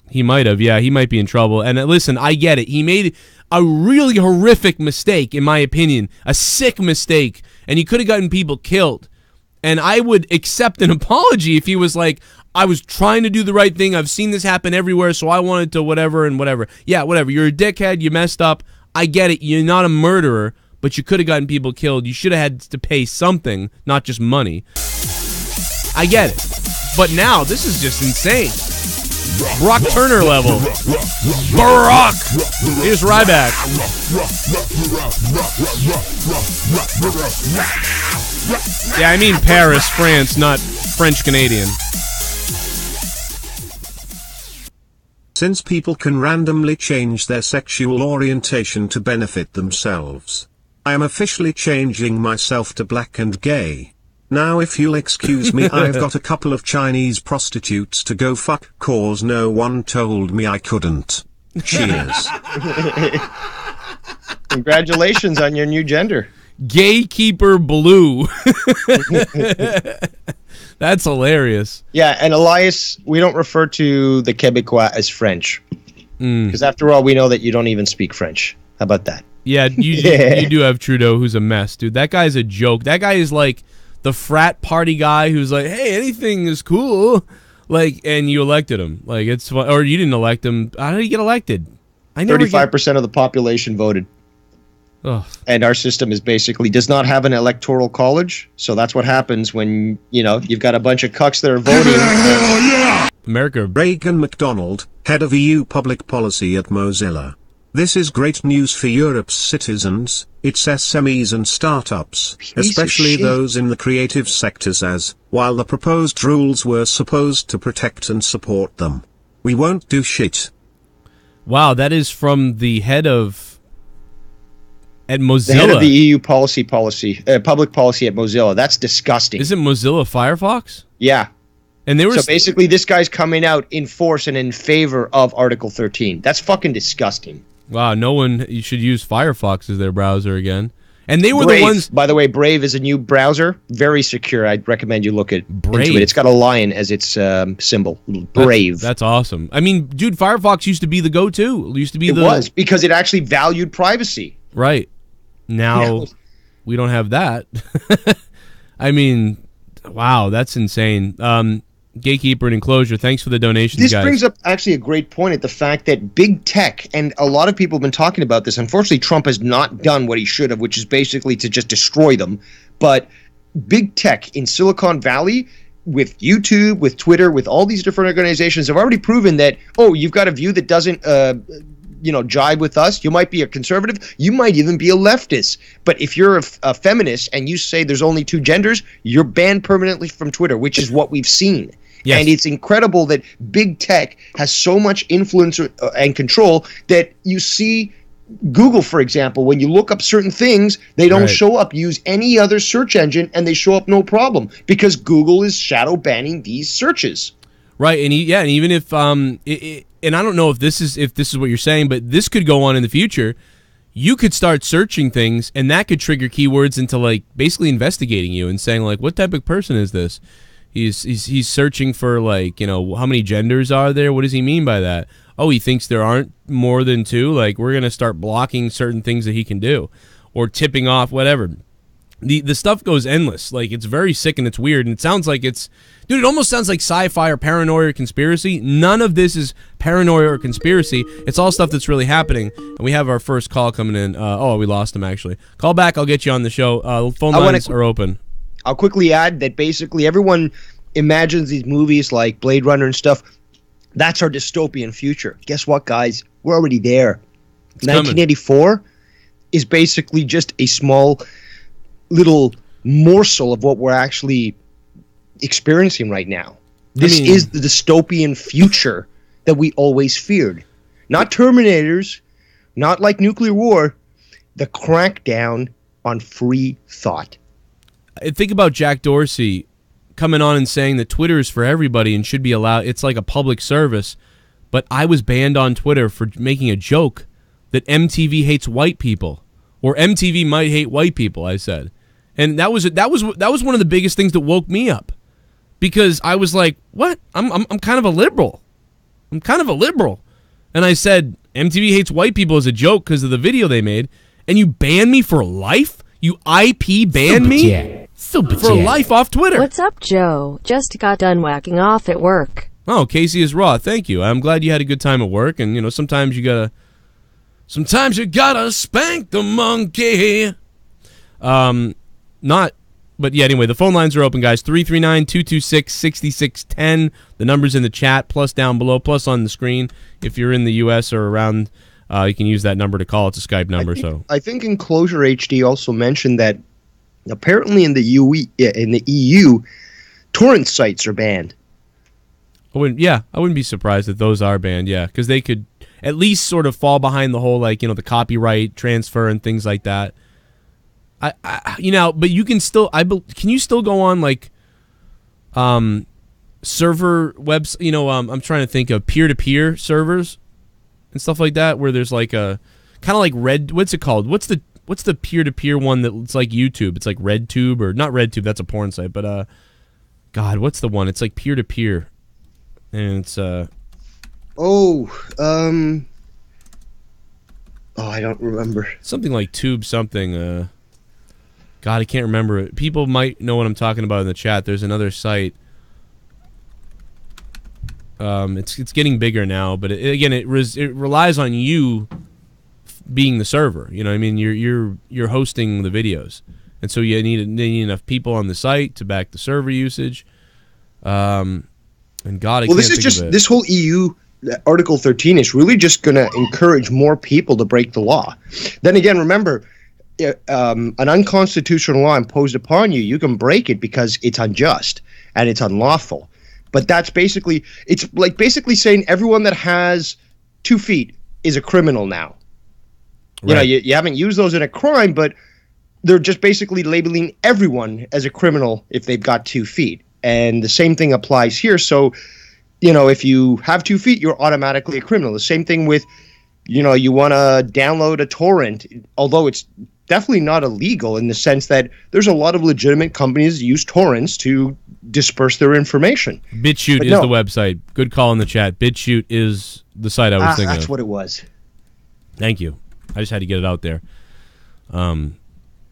He might have, yeah. He might be in trouble. And listen, I get it. He made a really horrific mistake, in my opinion. A sick mistake. And he could have gotten people killed. And I would accept an apology if he was like, I was trying to do the right thing. I've seen this happen everywhere, so I wanted to whatever and whatever. Yeah, whatever. You're a dickhead. You messed up. I get it. You're not a murderer, but you could have gotten people killed. You should have had to pay something, not just money. I get it. But now, this is just insane. Brock Turner level. Brock! Here's Ryback. Yeah, I mean Paris, France, not French-Canadian. Since people can randomly change their sexual orientation to benefit themselves, I am officially changing myself to black and gay. Now if you'll excuse me, I've got a couple of Chinese prostitutes to go fuck, cause no one told me I couldn't. Cheers. Congratulations on your new gender. Gatekeeper Blue. That's hilarious. Yeah, and Elias, we don't refer to the Quebecois as French. Because after all, we know that you don't even speak French. How about that? Yeah, you do have Trudeau, who's a mess, dude. That guy's a joke. That guy is like the frat party guy who's like, hey, anything is cool. Like, and you elected him. Like, it's fun. Or you didn't elect him. How did he get elected? 35% of the population voted. Ugh. And our system is basically does not have an electoral college. So that's what happens when, you've got a bunch of cucks that are voting. America. Reagan MacDonald, head of EU public policy at Mozilla. This is great news for Europe's citizens, its SMEs and startups, especially those in the creative sectors as, while the proposed rules were supposed to protect and support them, we won't do shit. Wow, that is from the head of... at Mozilla. The head of the EU public policy at Mozilla. That's disgusting. Isn't Mozilla Firefox? Yeah. And they were so basically this guy's coming out in force and in favor of Article 13. That's fucking disgusting. Wow, you should use Firefox as their browser again. And they were Brave. the ones... By the way, Brave is a new browser. Very secure. I'd recommend you look into Brave. it. It's got a lion as its symbol. Brave. That's awesome. I mean, dude, Firefox used to be the go-to. It was, because it actually valued privacy. Right. Now, we don't have that. I mean, wow, that's insane. Gatekeeper and Enclosure, thanks for the donations, guys. This brings up actually a great point at the fact that big tech, and a lot of people have been talking about this. Unfortunately, Trump has not done what he should have, which is basically to just destroy them. But big tech in Silicon Valley, with YouTube, with Twitter, with all these different organizations, have already proven that, you've got a view that doesn't jive with us. You might be a conservative. You might even be a leftist. But if you're a feminist and you say there's only two genders, you're banned permanently from Twitter, which is what we've seen. Yes. And it's incredible that big tech has so much influence and control that you see Google, for example, when you look up certain things, they don't show up. Use any other search engine and they show up no problem because Google is shadow banning these searches. Right, and even if and I don't know if this is what you're saying, but this could go on in the future. You could start searching things, and that could trigger keywords into like basically investigating you and saying like, what type of person is this? He's searching for, like, you know, how many genders are there? What does he mean by that? Oh, he thinks there aren't more than 2. Like, we're going to start blocking certain things that he can do, or tipping off, whatever. The stuff goes endless. Like, it's very sick and it's weird, and it sounds like it's... Dude, it almost sounds like sci-fi or paranoia or conspiracy. None of this is paranoia or conspiracy. It's all stuff that's really happening. And we have our first call coming in. Oh, we lost him, actually. Call back. I'll get you on the show. Phone lines are open. I'll quickly add that basically everyone imagines these movies like Blade Runner and stuff. That's our dystopian future. Guess what, guys? We're already there. 1984 is basically just a small little morsel of what we're actually experiencing right now. This is the dystopian future that we always feared. Not Terminators, not like nuclear war, the crackdown on free thought. Think about Jack Dorsey coming on and saying that Twitter is for everybody and should be allowed. It's like a public service. But I was banned on Twitter for making a joke that MTV hates white people, or MTV might hate white people, I said. And that was one of the biggest things that woke me up, because I was like, what? I'm kind of a liberal. I'm kind of a liberal. And I said MTV hates white people as a joke because of the video they made, and you ban me for life? You IP ban me? For life off Twitter. What's up, Joe? Just got done whacking off at work. Oh, Casey is raw. Thank you. I'm glad you had a good time at work, and, you know, sometimes you gotta spank the monkey. But yeah, anyway, the phone lines are open, guys. 339-226-6610. The number's in the chat, plus down below, plus on the screen. If you're in the U.S. or around, you can use that number to call. It's a Skype number. I think Enclosure HD also mentioned that apparently in the EU, torrent sites are banned. I wouldn't be surprised if those are banned, yeah, because they could at least sort of fall behind the whole, like, you know, the copyright transfer and things like that. But you can still, can you still go on, like, server webs, you know, I'm trying to think of peer-to-peer servers and stuff like that, where there's like a, kind of like what's it called? What's the peer-to-peer one that's like YouTube? It's like RedTube, or not RedTube, that's a porn site, but, God, what's the one? It's like peer-to-peer. And it's, I don't remember. Something like Tube something, God, I can't remember it. People might know what I'm talking about in the chat. There's another site. It's getting bigger now, but it relies on you being the server. You know what I mean? You're hosting the videos, and so you need enough people on the site to back the server usage. And God, this whole EU Article 13 is really just going to encourage more people to break the law. Then again, remember, an unconstitutional law imposed upon you, you can break it because it's unjust and it's unlawful. But that's basically saying everyone that has 2 feet is a criminal now. Right. You know, you haven't used those in a crime, but they're just basically labeling everyone as a criminal if they've got 2 feet. And the same thing applies here. So, you know, if you have 2 feet, you're automatically a criminal. The same thing with, you know, you want to download a torrent, although it's definitely not illegal in the sense that there's a lot of legitimate companies that use torrents to disperse their information. BitChute is the website. Good call in the chat. BitChute is the site I was thinking of. That's what it was. Thank you. I just had to get it out there. I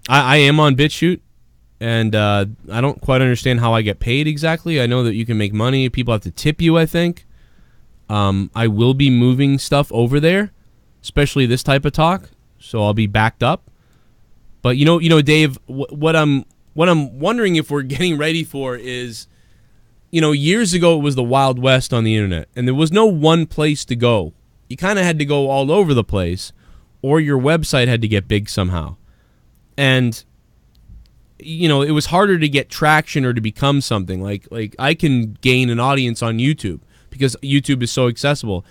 am on BitChute, and I don't quite understand how I get paid exactly. I know that you can make money. People have to tip you, I think. I will be moving stuff over there, especially this type of talk, so I'll be backed up. But you know, Dave, what I'm wondering if we're getting ready for is, you know, years ago it was the Wild West on the internet, and there was no one place to go. You kind of had to go all over the place, or your website had to get big somehow. And, you know, it was harder to get traction or to become something. Like I can gain an audience on YouTube because YouTube is so accessible.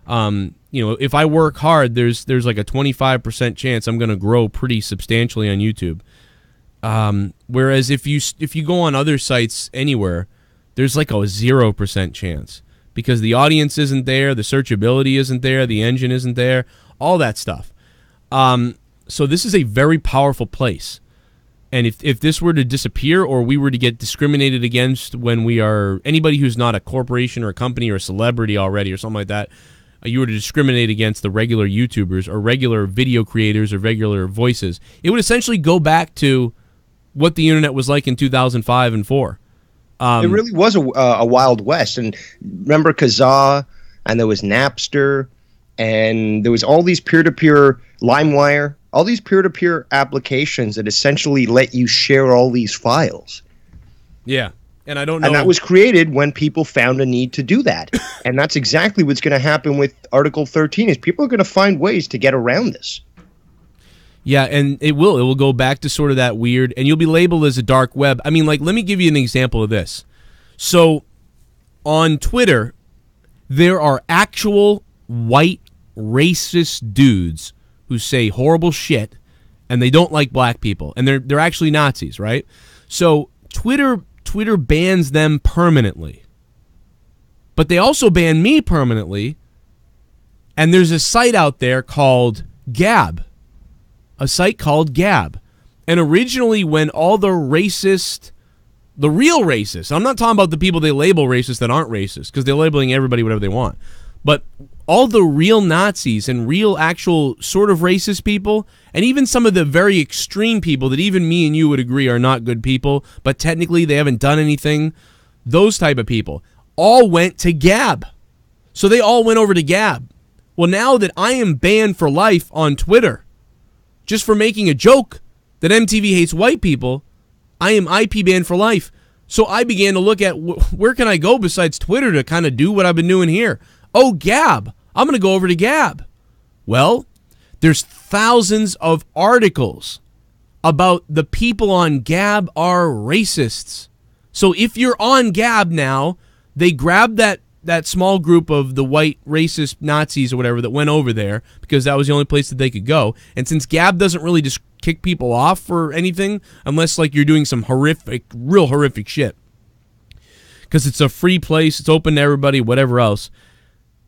You know, if I work hard, there's like a 25% chance I'm going to grow pretty substantially on YouTube. Whereas if you go on other sites anywhere, there's like a 0% chance because the audience isn't there, the searchability isn't there, the engine isn't there, all that stuff. So this is a very powerful place. And if this were to disappear, or we were to get discriminated against when we are anybody who's not a corporation or a company or a celebrity already or something like that, you were to discriminate against the regular YouTubers or regular video creators or regular voices, it would essentially go back to what the internet was like in 2005 and 4. It really was a Wild West. And remember Kazaa, and there was Napster, and there was all these peer-to-peer, LimeWire, all these peer-to-peer applications that essentially let you share all these files. Yeah, and I don't know. And that was created when people found a need to do that. And that's exactly what's going to happen with Article 13, is people are going to find ways to get around this. Yeah, and it will go back to sort of that weird, and you'll be labeled as a dark web. I mean, like, let me give you an example of this. So, on Twitter, there are actual white racist dudes who say horrible shit, and they don't like black people, and they're actually Nazis, right? So, Twitter bans them permanently. But they also ban me permanently, and there's a site out there called Gab. A site called Gab. And originally, when all the real racists, I'm not talking about the people they label racist that aren't racist, because they're labeling everybody whatever they want, but all the real Nazis and real actual sort of racist people, and even some of the very extreme people that even me and you would agree are not good people, but technically they haven't done anything, those type of people, all went to Gab. So they all went over to Gab. Well, now that I am banned for life on Twitter, just for making a joke that MTV hates white people, I am IP banned for life. So I began to look at where can I go besides Twitter to kind of do what I've been doing here. Oh, Gab. I'm going to go over to Gab. Well, there's thousands of articles about the people on Gab are racists. So if you're on Gab now, they grab that small group of the white racist Nazis or whatever that went over there because that was the only place that they could go. And since Gab doesn't really just kick people off for anything unless like you're doing some real horrific shit, because it's a free place, it's open to everybody, whatever else.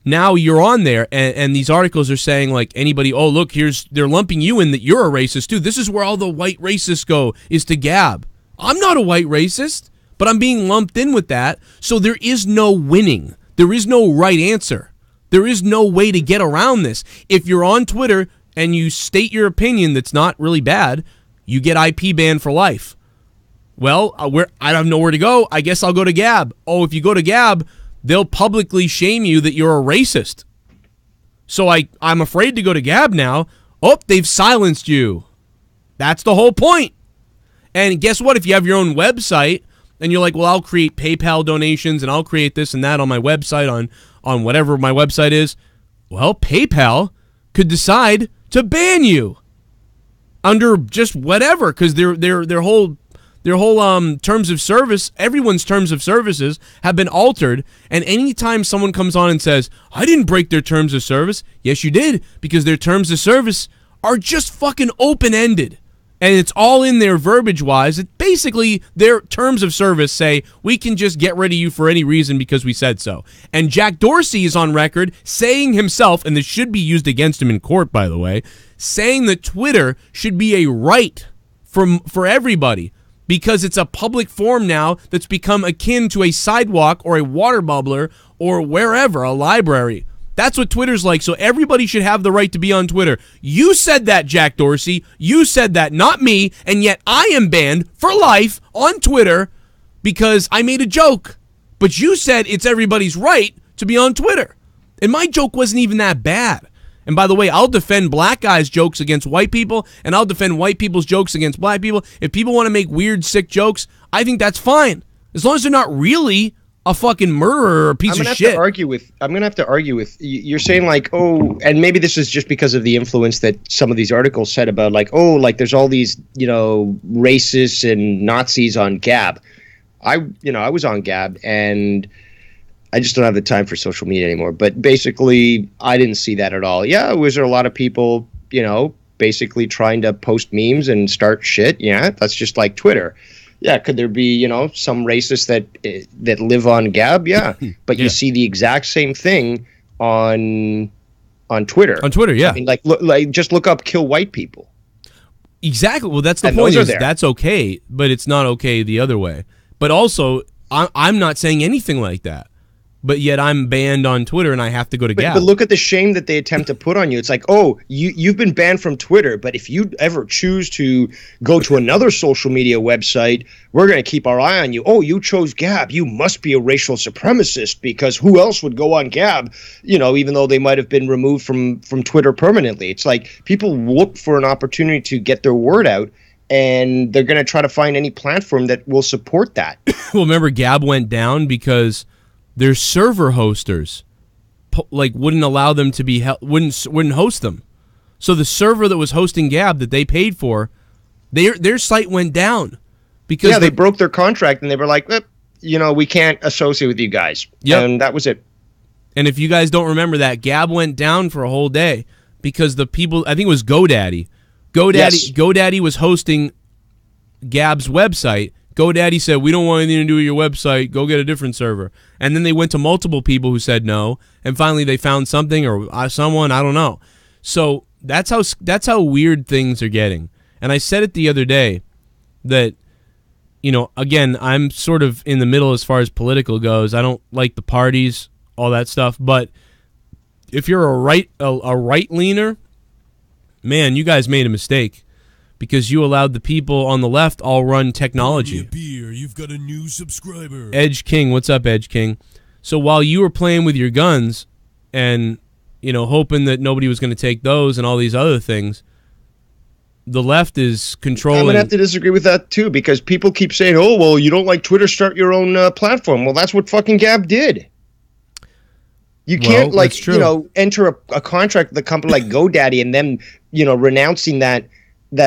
Now you're on there, and these articles are saying like anybody, oh look, they're lumping you in that you're a racist too. This is where all the white racists go, is to Gab. I'm not a white racist, but I'm being lumped in with that. So there is no winning. There is no right answer. There is no way to get around this. If you're on Twitter and you state your opinion that's not really bad, you get IP banned for life. Well, I don't know where to go. I guess I'll go to Gab. Oh, if you go to Gab, they'll publicly shame you that you're a racist. So I'm afraid to go to Gab now. Oh, they've silenced you. That's the whole point. And guess what? If you have your own website, and you're like, well, I'll create PayPal donations and I'll create this and that on my website, on whatever my website is. Well, PayPal could decide to ban you under just whatever, because their whole terms of service, everyone's terms of services have been altered. And anytime someone comes on and says, I didn't break their terms of service, yes, you did, because their terms of service are just fucking open-ended. And it's all in there verbiage-wise. Basically, their terms of service say, we can just get rid of you for any reason because we said so. And Jack Dorsey is on record saying himself, and this should be used against him in court, by the way, saying that Twitter should be a right for everybody because it's a public forum now that's become akin to a sidewalk or a water bubbler or wherever, a library. That's what Twitter's like, so everybody should have the right to be on Twitter. You said that, Jack Dorsey. You said that, not me, and yet I am banned for life on Twitter because I made a joke. But you said it's everybody's right to be on Twitter. And my joke wasn't even that bad. And by the way, I'll defend black guys' jokes against white people, and I'll defend white people's jokes against black people. If people want to make weird, sick jokes, I think that's fine. As long as they're not really a fucking murderer or a piece of shit. I'm gonna have to argue with you're saying like, oh, and maybe this is just because of the influence that some of these articles said about like, oh, like there's all these, racists and Nazis on Gab. I was on Gab and I just don't have the time for social media anymore. But basically, I didn't see that at all. Yeah, was there a lot of people, basically trying to post memes and start shit? Yeah, that's just like Twitter. Yeah, could there be, some racists that live on Gab? Yeah, but you see the exact same thing on Twitter. On Twitter, yeah. I mean, just look up "kill white people." Exactly. Well, that's the And point. those are Is there. that's okay, but it's not okay the other way. But also, I'm not saying anything like that. But yet I'm banned on Twitter and I have to go to Gab. But look at the shame that they attempt to put on you. It's like, oh, you've been banned from Twitter, but if you ever choose to go to another social media website, we're going to keep our eye on you. Oh, you chose Gab. You must be a racial supremacist because who else would go on Gab, even though they might have been removed from Twitter permanently. It's like people look for an opportunity to get their word out, and they're going to try to find any platform that will support that. Well, remember Gab went down because their server hosters wouldn't allow them to be wouldn't host them. So the server that was hosting Gab that they paid for, their site went down because they broke their contract and they were like, we can't associate with you guys. Yep. And that was it. And if you guys don't remember that, Gab went down for a whole day because the people, I think it was GoDaddy. GoDaddy was hosting Gab's website. GoDaddy said, we don't want anything to do with your website. Go get a different server. And then they went to multiple people who said no. And finally they found something or someone, I don't know. So that's how weird things are getting. And I said it the other day that, again, I'm sort of in the middle as far as political goes. I don't like the parties, all that stuff. But if you're a right leaner, man, you guys made a mistake. Because you allowed the people on the left all run technology. Beer, you've got a new subscriber. Edge King, what's up, Edge King? So while you were playing with your guns and, hoping that nobody was going to take those and all these other things, the left is controlling. I'm going to have to disagree with that, too, because people keep saying, oh, well, you don't like Twitter, start your own platform. Well, that's what fucking Gab did. You can't, enter a contract with a company like GoDaddy and then, renouncing that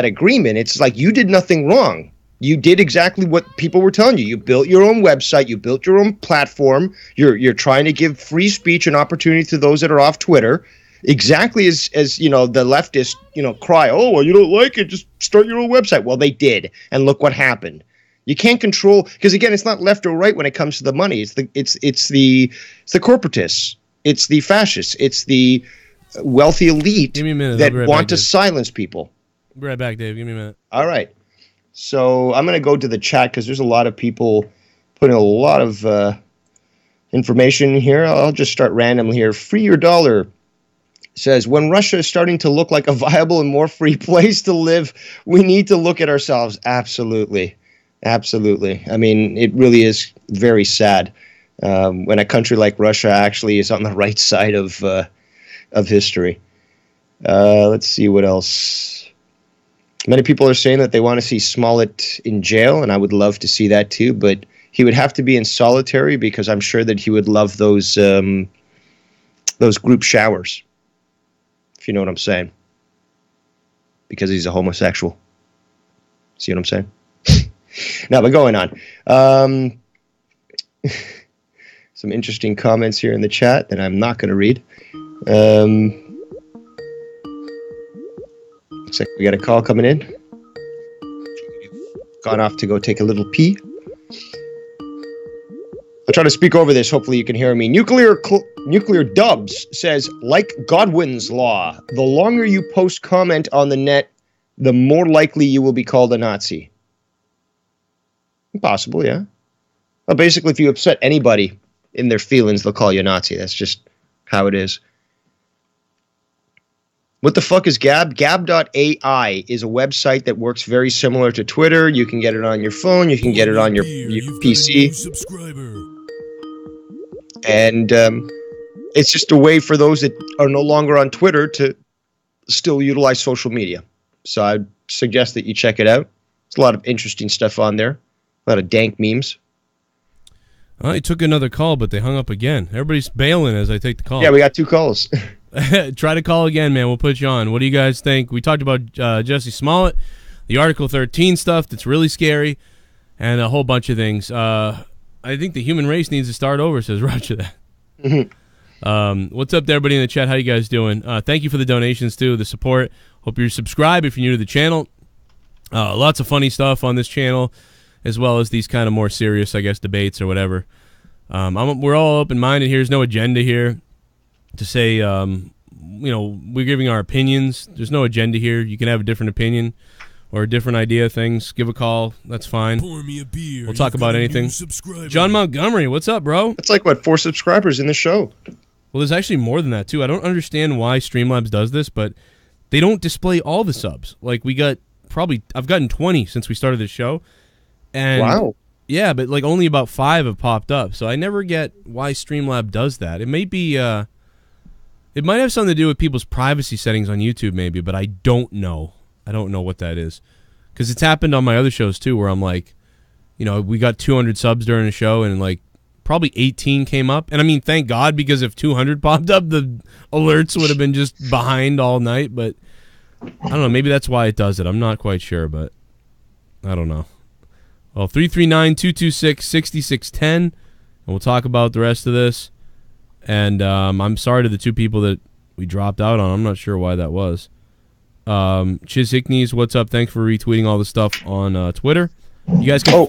agreement. It's like you did nothing wrong. You did exactly what people were telling you. You built your own website. You built your own platform. You're trying to give free speech and opportunity to those that are off Twitter. Exactly as the leftists cry, oh, well, you don't like it, just start your own website. Well, they did, and look what happened. You can't control, because again, it's not left or right when it comes to the money. It's the corporatists. It's the fascists. It's the wealthy elite that want to silence people. Be right back, Dave. Give me a minute. All right. So I'm going to go to the chat because there's a lot of people putting a lot of information here. I'll just start randomly here. Free Your Dollar says, when Russia is starting to look like a viable and more free place to live, we need to look at ourselves. Absolutely. Absolutely. I mean, it really is very sad when a country like Russia actually is on the right side of history. Let's see what else. Many people are saying that they want to see Smollett in jail, and I would love to see that too, but he would have to be in solitary because I'm sure that he would love those group showers, if you know what I'm saying, because he's a homosexual. See what I'm saying? Now, but going on. Some interesting comments here in the chat that I'm not going to read. Looks like we got a call coming in. Gone off to go take a little pee. I'll try to speak over this. Hopefully you can hear me. Nuclear Dubs says, like Godwin's law, the longer you post comment on the net, the more likely you will be called a Nazi. Possible, yeah. Well, basically, if you upset anybody in their feelings, they'll call you a Nazi. That's just how it is. What the fuck is Gab? Gab.ai is a website that works very similar to Twitter. You can get it on your phone. You can get it on your PC. And it's just a way for those that are no longer on Twitter to still utilize social media. So I'd suggest that you check it out. There's a lot of interesting stuff on there. A lot of dank memes. Well, he took another call, but they hung up again. Everybody's bailing as I take the call. Yeah, we got 2 calls. Try to call again, man. We'll put you on. What do you guys think? We talked about Jussie Smollett, the Article 13 stuff that's really scary, and a whole bunch of things. I think the human race needs to start over, says Roger that. What's up to everybody in the chat? How you guys doing? Thank you for the donations, too, the support. Hope you're subscribed if you're new to the channel. Lots of funny stuff on this channel, as well as these kind of more serious, I guess, debates or whatever. We're all open-minded here. There's no agenda here to say, we're giving our opinions. There's no agenda here. You can have a different opinion. or different idea things, give a call. That's fine. Pour me a beer. We'll talk about anything. John Montgomery, what's up, bro? That's like, what, 4 subscribers in the show. Well, there's actually more than that, too. I don't understand why Streamlabs does this, but they don't display all the subs. Like, we got I've gotten 20 since we started this show. And wow. Yeah, but like only about 5 have popped up. So I never get why Streamlab does that. It may be, it might have something to do with people's privacy settings on YouTube, maybe, but I don't know. I don't know what that is. Because it's happened on my other shows, too, where I'm like, you know, we got 200 subs during a show, and like probably 18 came up. And I mean, thank God, because if 200 popped up, the alerts would have been just behind all night. But I don't know. Maybe that's why it does it. I'm not quite sure, but I don't know. Well, 339-226-6610, and we'll talk about the rest of this. And I'm sorry to the 2 people that we dropped out on. I'm not sure why that was. Chiz Hickneys, what's up? Thanks for retweeting all the stuff on Twitter. You guys can...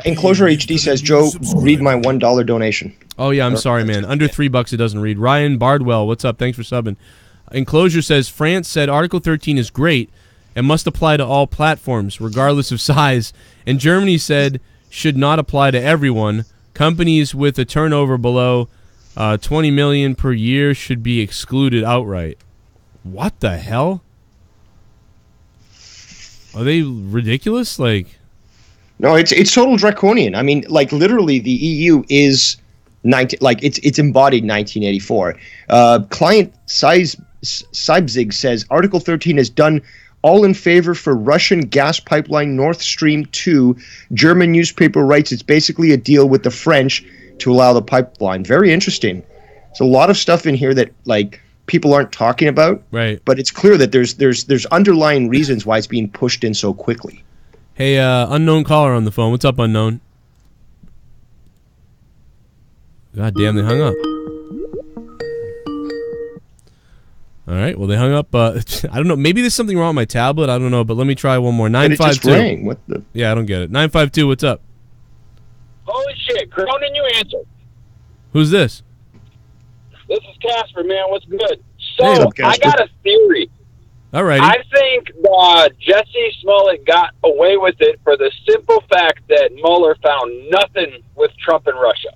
Enclosure HD says, Joe, read my $1 donation. Oh, yeah, I'm sorry, man. Under $3 it doesn't read. Ryan Bardwell, what's up? Thanks for subbing. Enclosure says, France said Article 13 is great and must apply to all platforms, regardless of size. And Germany said should not apply to everyone. Companies with a turnover below 20 million per year should be excluded outright. What the hell? Are they ridiculous? Like, no, it's total draconian. I mean, like literally, the EU is it's embodied 1984. Client Seibzig says Article 13 is done all in favor for Russian gas pipeline Nord Stream 2. German newspaper writes it's basically a deal with the French to allow the pipeline. Very interesting. There's a lot of stuff in here that like people aren't talking about. Right. But it's clear that there's underlying reasons why it's being pushed in so quickly. Hey, unknown caller on the phone. What's up, unknown? God damn, they hung up. All right, well, they hung up. I don't know. Maybe there's something wrong with my tablet. I don't know, but let me try one more. 952. It just rang. What the? Yeah, I don't get it. 952, what's up? Holy shit, Cronin, you answered. Who's this? This is Casper, man. What's good? So, Hey, I got a theory. All right. I think Jussie Smollett got away with it for the simple fact that Mueller found nothing with Trump and Russia.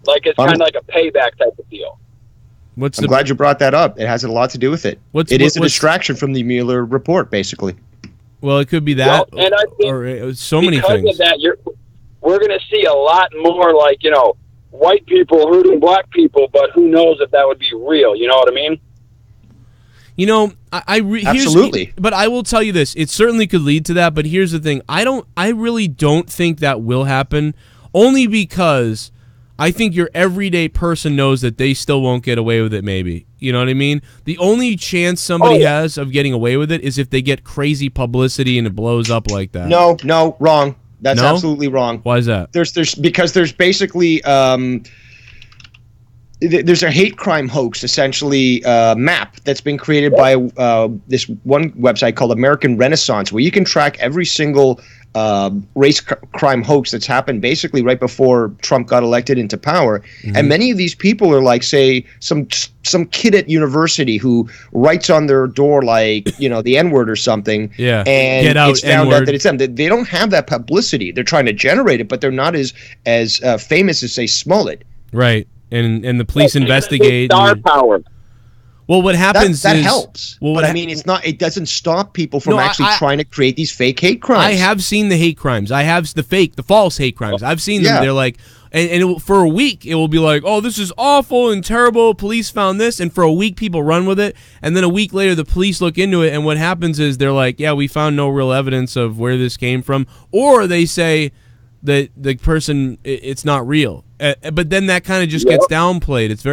Like, it's kind of like a payback type of deal. I'm glad you brought that up. It has a lot to do with it. It is a distraction from the Mueller report, basically. Well, it could be that, well, and I think or so many things. Because of that, we're going to see a lot more, like, you know, white people hurting black people, but who knows if that would be real, you know what I mean? You know, absolutely. But I will tell you this: it certainly could lead to that. But here's the thing: I really don't think that will happen. Only because I think your everyday person knows that they still won't get away with it. Maybe, you know what I mean. The only chance somebody has of getting away with it is if they get crazy publicity and it blows up like that. No, wrong. That's absolutely wrong. Why is that? Because there's basically there's a hate crime hoax, essentially map that's been created by this one website called American Renaissance, where you can track every single race crime hoax that's happened basically right before Trump got elected into power. Mm-hmm. And many of these people are like, say, some kid at university who writes on their door like, you know, the N-word or something. Yeah. And Get out, it's found N-word. out that it's them. They don't have that publicity. They're trying to generate it, but they're not as famous as, say, Smollett. Right. And the police investigate. Star power. Well, what happens that is helps. Well, but I mean, it's not. It doesn't stop people from actually I trying to create these fake hate crimes. I have seen the hate crimes. I have the false hate crimes. I've seen them. Yeah. They're like, for a week, it will be like, oh, this is awful and terrible. Police found this, and for a week, people run with it, and then a week later, the police look into it, and what happens is they're like, yeah, we found no real evidence of where this came from, or they say that the person, it's not real, but then that kind of just gets downplayed. It's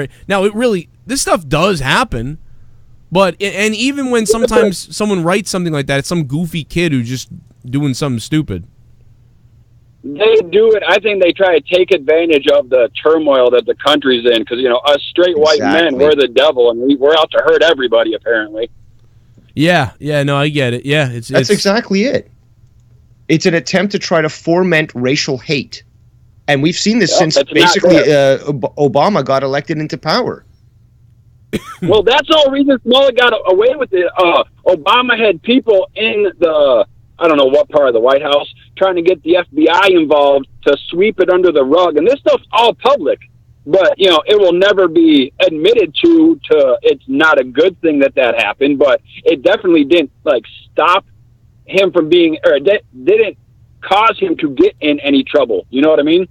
this stuff does happen. But and even when sometimes someone writes something like that, it's some goofy kid who's just doing something stupid. They do it. I think they try to take advantage of the turmoil that the country's in because, you know, us straight white men, we're the devil, and we're out to hurt everybody, apparently. Yeah, no, I get it. Yeah, that's exactly it. It's an attempt to try to foment racial hate. And we've seen this since basically Obama got elected into power. Well, that's the whole reason Smollett got away with it. Obama had people in the, I don't know what part of the White House, trying to get the FBI involved to sweep it under the rug. And this stuff's all public. But, you know, it will never be admitted to it's not a good thing that happened. But it definitely didn't, like, stop him from being, or it didn't cause him to get in any trouble. You know what I mean?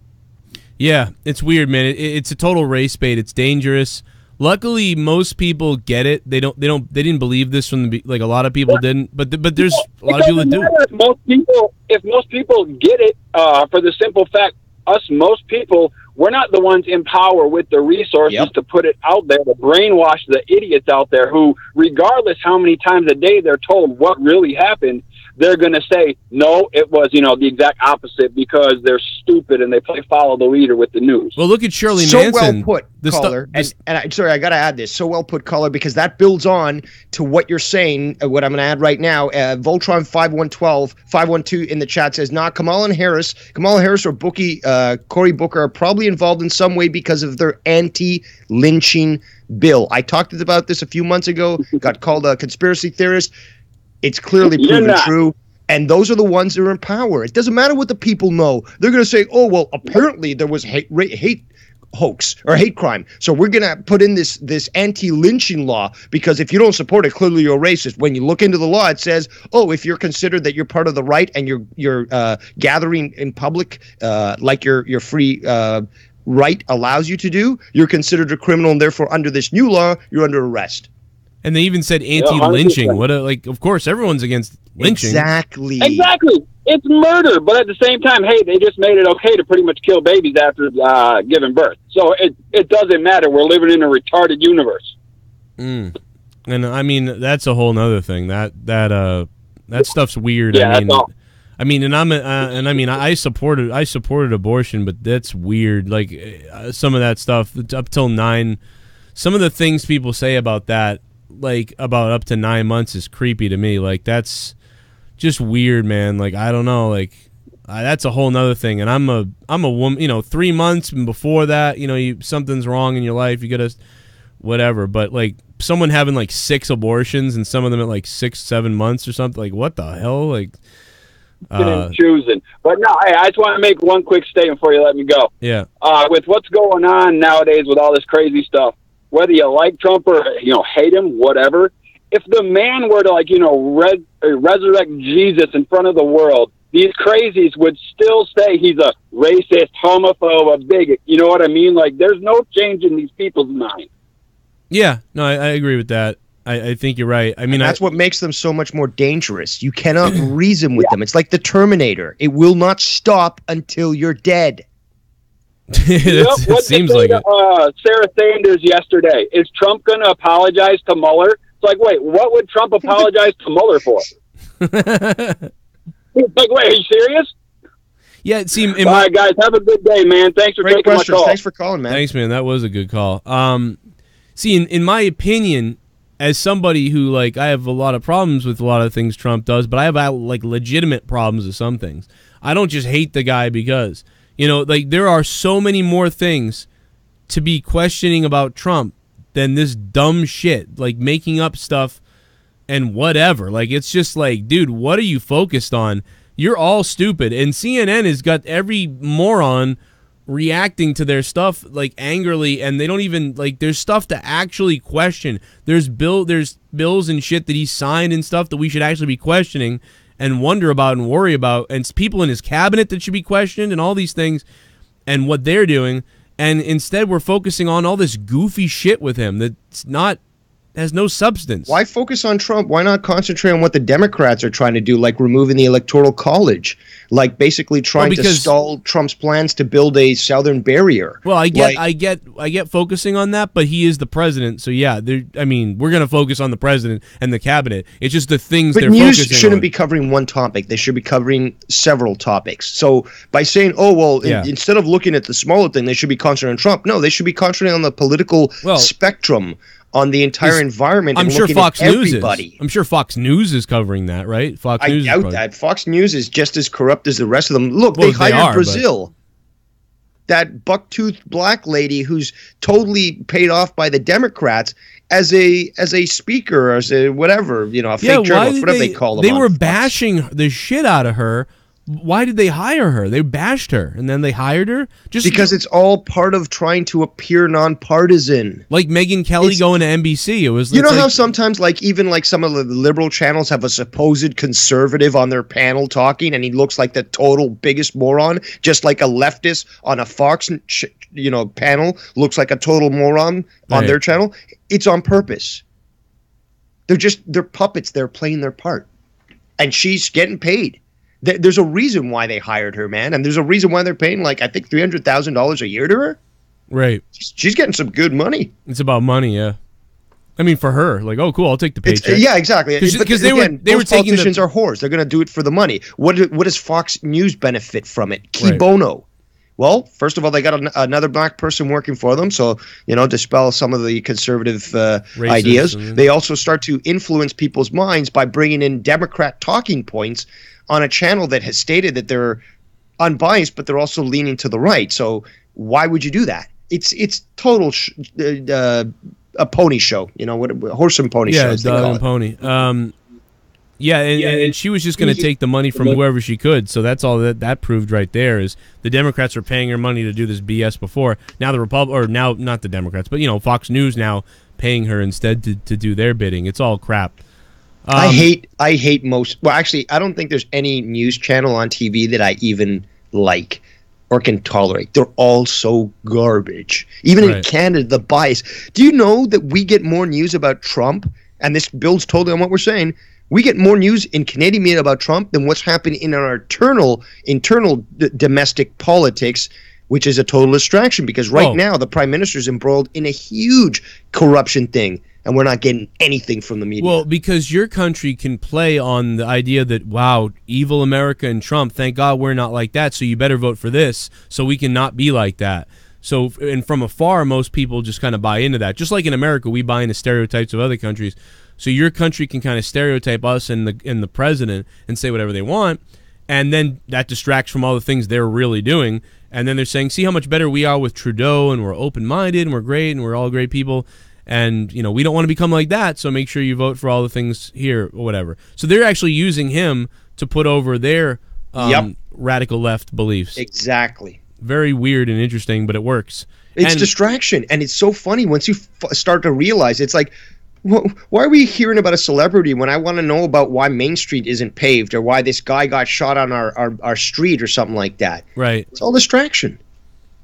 Yeah, it's weird, man. It's a total race bait. It's dangerous. Luckily, most people get it. They didn't believe this from the, like, a lot of people didn't. But there's a lot of people that do. If most people get it, for the simple fact, most people, we're not the ones in power with the resources to put it out there, to brainwash the idiots out there who, regardless how many times a day they're told what really happened, they're going to say, no, it was, you know, the exact opposite because they're stupid and they follow the leader with the news. Well, look at Shirley Manson. So well put, caller. Sorry, I got to add this. So well put, caller, because that builds on to what you're saying, what I'm going to add right now. Voltron 512 in the chat says, Kamala Harris or Cory Booker are probably involved in some way because of their anti-lynching bill. I talked about this a few months ago, got called a conspiracy theorist. It's clearly proven true, and those are the ones that are in power. It doesn't matter what the people know. They're going to say, oh, well, apparently there was hate hoax or hate crime, so we're going to put in this anti-lynching law because if you don't support it, clearly you're racist. When you look into the law, it says, oh, if you're considered that you're part of the right and you're gathering in public like your free right allows you to do, you're considered a criminal, and therefore under this new law, you're under arrest. And they even said anti-lynching. Of course, everyone's against lynching. Exactly. It's murder, but at the same time, hey, they just made it okay to pretty much kill babies after giving birth. So it doesn't matter. We're living in a retarded universe. And I mean, that's a whole nother thing. That stuff's weird. Yeah, I supported abortion, but that's weird. Like some of that stuff up till 9. Some of the things people say about that, like about up to 9 months, is creepy to me. Like that's just weird, man. Like I don't know, like that's a whole nother thing. And I'm a woman, you know, 3 months and before that, you know, something's wrong in your life, you gotta whatever. But like someone having like 6 abortions and some of them at like 6-7 months or something, like what the hell, like. Choosing, but no, I just want to make one quick statement before you let me go. Yeah. With what's going on nowadays with all this crazy stuff, whether you like Trump or hate him, whatever. If the man were to resurrect Jesus in front of the world, these crazies would still say he's a racist, homophobe, a bigot. You know what I mean? Like there's no change in these people's minds. Yeah, no, I agree with that. I think you're right. I mean, that's what makes them so much more dangerous. You cannot reason with them. It's like the Terminator. It will not stop until you're dead. It seems like it. Sarah Sanders yesterday. Is Trump going to apologize to Mueller? It's like, wait, what would Trump apologize to Mueller for? Like, wait, are you serious? Yeah, it seemed. All right, guys, have a good day, man. Thanks for taking my call. Thanks for calling, man. Thanks, man. That was a good call. See, in my opinion, as somebody who, like, I have a lot of problems with a lot of things Trump does, but I have, like, legitimate problems with some things. I don't just hate the guy because, like, there are so many more things to be questioning about Trump than this dumb shit, like making up stuff and whatever. Like, it's just like, dude, what are you focused on? You're all stupid. And CNN has got every moron reacting to their stuff like angrily, and they don't even like. There's stuff to actually question. There's bills and shit that he signed and stuff that we should actually be questioning and wonder about and worry about, and people in his cabinet that should be questioned and all these things and what they're doing. And instead, we're focusing on all this goofy shit with him that's not. Has no substance. Why focus on Trump? Why not concentrate on what the Democrats are trying to do, like removing the Electoral College, like basically trying to stall Trump's plans to build a southern barrier? Well, I get focusing on that, but he is the president, so yeah. I mean, we're going to focus on the president and the cabinet. It's just the things they're focusing on. But news shouldn't be covering one topic. They should be covering several topics. So by saying, oh, well, instead of looking at the Smollett thing, they should be concentrating on Trump. No, they should be concentrating on the political spectrum, on the entire environment. I'm sure Fox News is. I'm sure Fox News is covering that, right? I doubt that. Fox News is just as corrupt as the rest of them. Look, they hired Brazil. That buck-toothed black lady who's totally paid off by the Democrats as a speaker, as a whatever, a fake journalist, whatever they call them. They were bashing the shit out of her. Why did they hire her? They bashed her, and then they hired her? Just because it's all part of trying to appear nonpartisan. Like Megyn Kelly going to NBC. It was. How sometimes, even some of the liberal channels have a supposed conservative on their panel talking, and he looks like the total biggest moron, just like a leftist on a Fox, panel looks like a total moron on their channel. It's on purpose. They're puppets. They're playing their part, and she's getting paid. There's a reason why they hired her, man, and there's a reason why they're paying I think $300,000 a year to her. Right. She's getting some good money. It's about money, yeah. I mean, for her, oh, cool, I'll take the paycheck. Yeah, exactly. Because they were taking politicians are whores. They're going to do it for the money. What does Fox News benefit from it? Key bono. Well, first of all, they got another black person working for them, so dispel some of the conservative ideas. They also start to influence people's minds by bringing in Democrat talking points on a channel that has stated that they're unbiased, but they're also leaning to the right. So why would you do that? It's total a pony show, horse and pony show. Yeah, dog and pony. And she was just going to take the money from whoever she could. So that's all that proved right there is the Democrats were paying her money to do this BS before. Now now not the Democrats, but Fox News now paying her instead to do their bidding. It's all crap. I hate most. Well, actually, I don't think there's any news channel on TV that I even like or can tolerate. They're all so garbage. Even in Canada, the bias. Do you know that we get more news about Trump? And this builds totally on what we're saying. We get more news in Canadian media about Trump than what's happening in our internal domestic politics, which is a total distraction because now the prime minister is embroiled in a huge corruption thing. And we're not getting anything from the media. Well, because your country can play on the idea that, wow, evil America and Trump, thank God we're not like that, so you better vote for this so we can not be like that. So, and from afar, most people just kind of buy into that. Just like in America, we buy into stereotypes of other countries. So your country can kind of stereotype us and the president and say whatever they want, and then that distracts from all the things they're really doing. And then they're saying, see how much better we are with Trudeau, and we're open-minded, and we're great, and we're all great people. And, we don't want to become like that, so make sure you vote for all the things here or whatever. So they're actually using him to put over their radical left beliefs. Exactly. Very weird and interesting, but it works. It's distraction, and it's so funny once you start to realize it's like, why are we hearing about a celebrity when I want to know about why Main Street isn't paved or why this guy got shot on our street or something like that? Right. It's all distraction.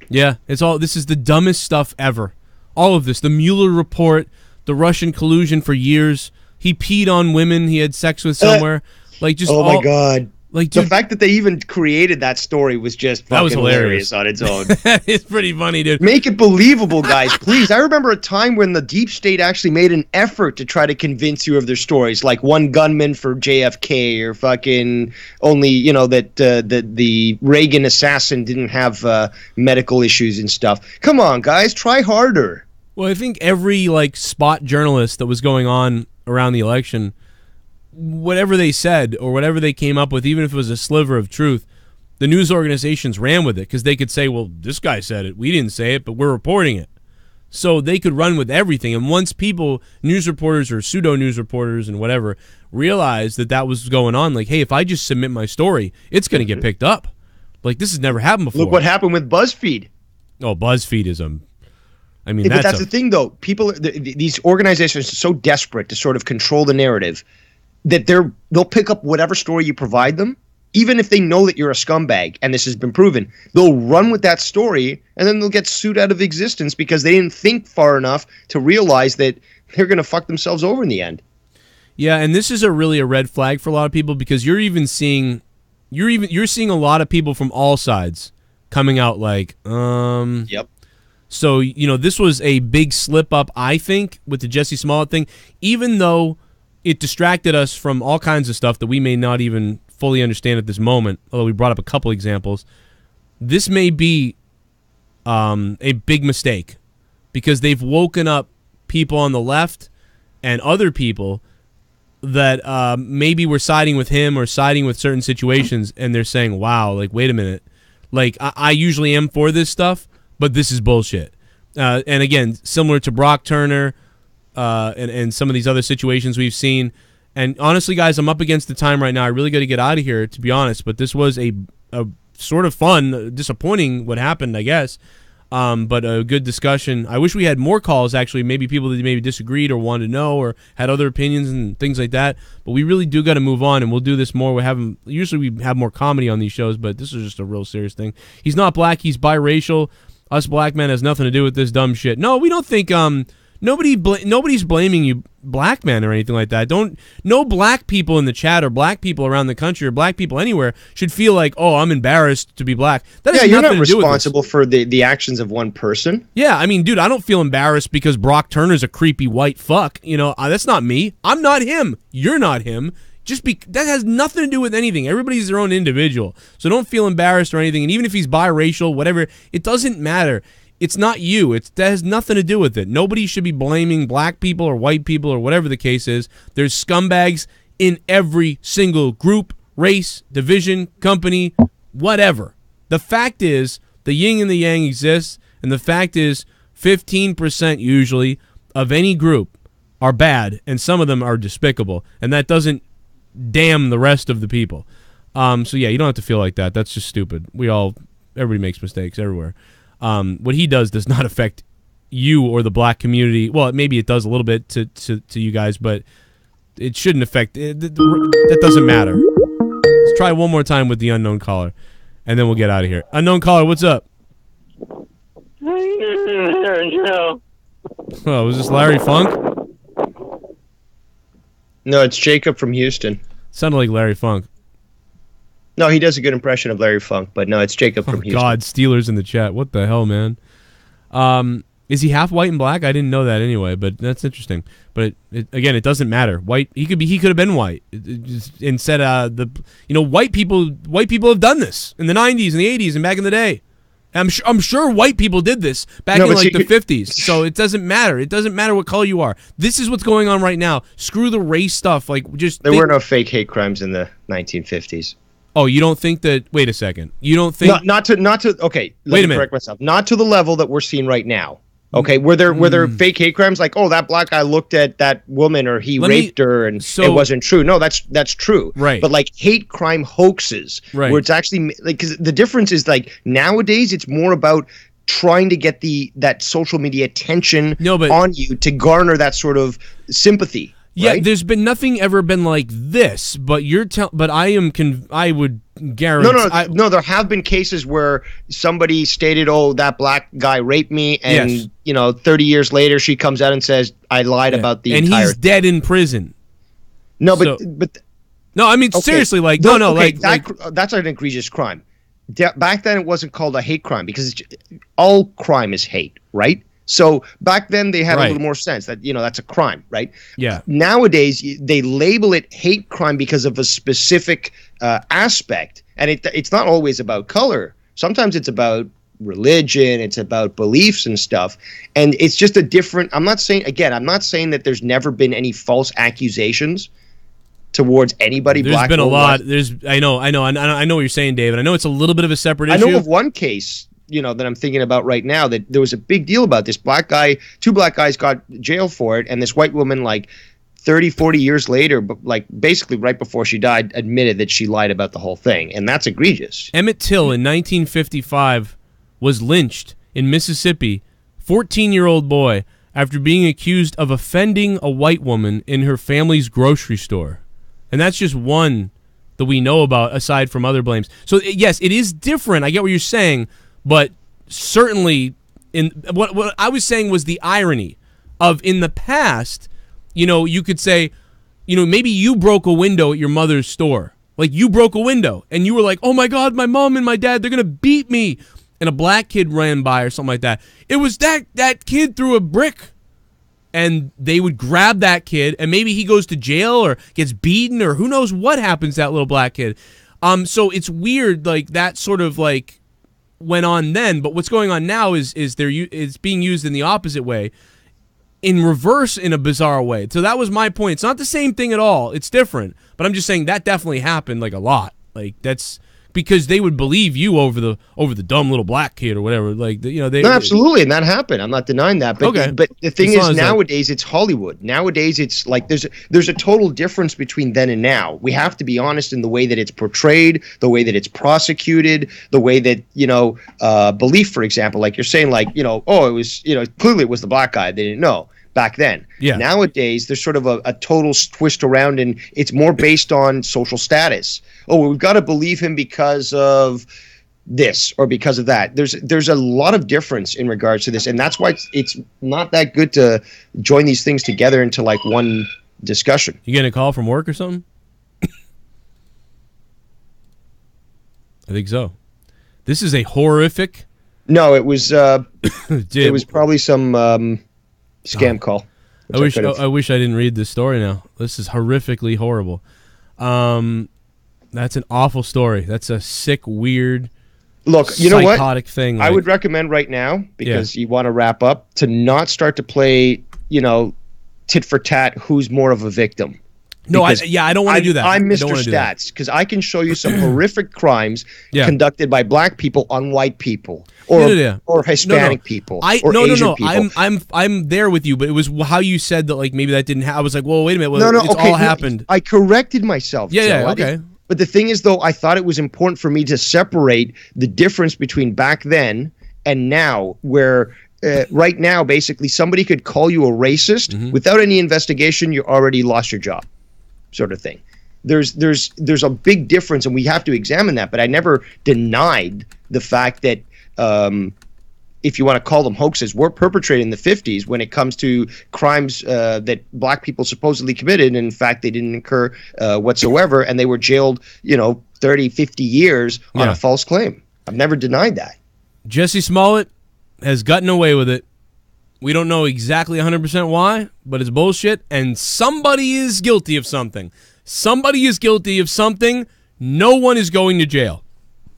Yeah, this is the dumbest stuff ever. All of this, the Mueller report, the Russian collusion for years. He peed on women he had sex with somewhere. My God. Dude, the fact that they even created that story was just fucking hilarious on its own. It's pretty funny, dude. Make it believable, guys, please. I remember a time when the deep state actually made an effort to try to convince you of their stories, like one gunman for JFK or fucking only, that the Reagan assassin didn't have medical issues and stuff. Come on, guys, try harder. Well, I think every spot journalist that was going on around the election, whatever they said or whatever they came up with, even if it was a sliver of truth, the news organizations ran with it because they could say, well, this guy said it. We didn't say it, but we're reporting it. So they could run with everything. And once people, news reporters or pseudo-news reporters and whatever, realized that was going on, hey, if I just submit my story, it's going to get picked up. This has never happened before. Look what happened with BuzzFeed. Oh, BuzzFeed is but that's the thing, though. People, these organizations are so desperate to sort of control the narrative that they'll pick up whatever story you provide them, even if they know that you're a scumbag, and this has been proven. They'll run with that story, and then they'll get sued out of existence because they didn't think far enough to realize that they're going to fuck themselves over in the end. Yeah, and this is really a red flag for a lot of people because you're seeing a lot of people from all sides coming out Yep. So, this was a big slip up, I think, with the Jussie Smollett thing, even though it distracted us from all kinds of stuff that we may not even fully understand at this moment, although we brought up a couple examples. This may be a big mistake because they've woken up people on the left and other people that maybe were siding with him or siding with certain situations, and they're saying, wow, wait a minute. I usually am for this stuff, but this is bullshit. And again, similar to Brock Turner, and some of these other situations we've seen. And honestly, guys, I'm up against the time right now. I really got to get out of here, to be honest. But this was a sort of fun, disappointing what happened, I guess. But a good discussion. I wish we had more calls, actually. Maybe people that maybe disagreed or wanted to know or had other opinions and things like that. But we really do got to move on, and we'll do this more. Usually we have more comedy on these shows, but this is just a real serious thing. He's not black. He's biracial. Us black men has nothing to do with this dumb shit. No, we don't think nobody's blaming you black men or anything like that. No black people in the chat or black people around the country or black people anywhere should feel like, oh, I'm embarrassed to be black. That has you're nothing not to do with responsible for the actions of one person. Yeah, I mean, dude, I don't feel embarrassed because Brock Turner's a creepy white fuck. You know, that's not me. I'm not him. You're not him. That has nothing to do with anything. Everybody's their own individual. So don't feel embarrassed or anything. And even if he's biracial, whatever, it doesn't matter. It's not you. That has nothing to do with it. Nobody should be blaming black people or white people or whatever the case is. There's scumbags in every single group, race, division, company, whatever. The fact is, the yin and the yang exists, and the fact is 15% usually of any group are bad, and some of them are despicable, and that doesn't damn the rest of the people. So yeah, you don't have to feel like that. That's just stupid. Everybody makes mistakes everywhere. What he does not affect you or the black community. Well, maybe it does a little bit to you guys, but it shouldn't affect it. That doesn't matter. Let's try one more time with the unknown caller, and then we'll get out of here. Unknown caller, what's up? Oh, was this Larry Funk? No, it's Jacob from Houston. Sounded like Larry Funk. No, he does a good impression of Larry Funk, but no, it's Jacob from Houston. God, Steelers in the chat. What the hell, man? Is he half white and black? I didn't know that anyway, but that's interesting. But again, it doesn't matter. White, he could have been white. Instead, white people have done this in the 90s and the 80s and back in the day. I'm sure white people did this back in like the 50s. So it doesn't matter. It doesn't matter what color you are. This is what's going on right now. Screw the race stuff. There were no fake hate crimes in the 1950s. Oh, you don't think that? Wait a second. You don't think? Not to. Okay, let me correct myself. Not to the level that we're seeing right now. Okay, were there fake hate crimes like, oh, that black guy looked at that woman or he raped her and it wasn't true? No, that's true. Right. But like hate crime hoaxes, right, where it's actually like, because the difference is like nowadays it's more about trying to get that social media attention on you to garner that sort of sympathy. Yeah, right? There's been nothing ever been like this, but I would guarantee. No, there have been cases where somebody stated, "Oh, that black guy raped me," and 30 years later, she comes out and says, "I lied about the entire." And he's dead in prison. No, but no, I mean seriously, that's an egregious crime. Back then, it wasn't called a hate crime because all crime is hate, right? So back then they had a little more sense that, that's a crime, right? Yeah. Nowadays they label it hate crime because of a specific aspect, and it's not always about color. Sometimes it's about religion, it's about beliefs and stuff, and it's just a different. I'm not saying that there's never been any false accusations towards anybody. There's been a lot. I know what you're saying, David. I know it's a little bit of a separate issue. I know of one case that I'm thinking about right now, that there was a big deal about this black guy. Two black guys got jailed for it, and this white woman, like 30, 40 years later, but like basically right before she died, admitted that she lied about the whole thing, and that's egregious. Emmett Till in 1955 was lynched in Mississippi, 14-year-old boy, after being accused of offending a white woman in her family's grocery store. And that's just one that we know about aside from other blames. So yes, it is different. I get what you're saying. But certainly, what I was saying was the irony of, in the past, you could say, maybe you broke a window at your mother's store. Like, you broke a window, and you were like, oh my God, my mom and my dad, they're going to beat me. And a black kid ran by or something like that. It was that kid threw a brick. And they would grab that kid, and maybe he goes to jail or gets beaten, or who knows what happens to that little black kid. So it's weird, like, that sort of, like, went on then, but what's going on now is it's being used in the opposite way, in reverse, in a bizarre way. So that was my point. It's not the same thing at all. It's different, but I'm just saying that definitely happened, like, a lot. Like, that's because they would believe you over the dumb little black kid or whatever. Like, you know, no, absolutely, and that happened. I'm not denying that. But okay. But the thing is, nowadays it's Hollywood. Nowadays it's like there's a total difference between then and now. We have to be honest in the way that it's portrayed, the way that it's prosecuted, the way that, you know, belief, for example, like you're saying, like, you know, oh, it was, you know, clearly it was the black guy. They didn't know back then. Yeah. Nowadays, there's sort of a total twist around, and it's more based on social status. Oh, well, we've got to believe him because of this or because of that. There's a lot of difference in regards to this, and that's why it's not that good to join these things together into like one discussion. You getting a call from work or something? I think so. This is a horrific. No, it was it was probably some scam call. I wish I didn't read this story now. This is horrifically horrible. That's an awful story. That's a sick, weird, you know what? Psychotic thing. I would recommend right now, because you want to wrap up, to not start to play, you know, tit for tat. Who's more of a victim? No, I don't want to do that. I'm Mr. Stats, because I can show you some horrific crimes conducted by black people on white people, or Hispanic people, or Asian people. I'm there with you, but it was how you said that, like, maybe that didn't happen. I was like, well, wait a minute, all happened. I corrected myself. Okay. But the thing is, though, I thought it was important for me to separate the difference between back then and now, where right now, basically, somebody could call you a racist without any investigation. You already lost your job. Sort of thing. There's a big difference, and we have to examine that. But I never denied the fact that if you want to call them hoaxes, were perpetrated in the 50s when it comes to crimes that black people supposedly committed. And in fact, they didn't incur whatsoever, and they were jailed, 30, 50 years on a false claim. I've never denied that. Jussie Smollett has gotten away with it. We don't know exactly 100% why, but it's bullshit, and somebody is guilty of something. Somebody is guilty of something. No one is going to jail.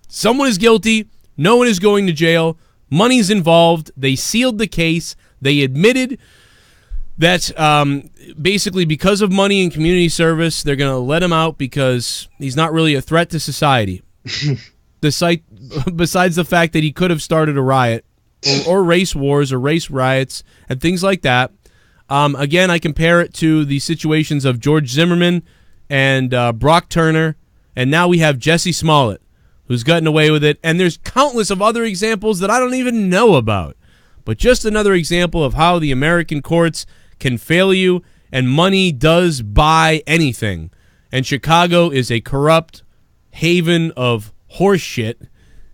Someone is guilty. No one is going to jail. Money's involved. They sealed the case. They admitted that basically because of money and community service, they're going to let him out because he's not really a threat to society. Besides the fact that he could have started a riot. Or race wars or race riots and things like that. Again, I compare it to the situations of George Zimmerman and Brock Turner, and now we have Jussie Smollett, who's gotten away with it. And there's countless of other examples that I don't even know about. But just another example of how the American courts can fail you, and money does buy anything. And Chicago is a corrupt haven of horse shit.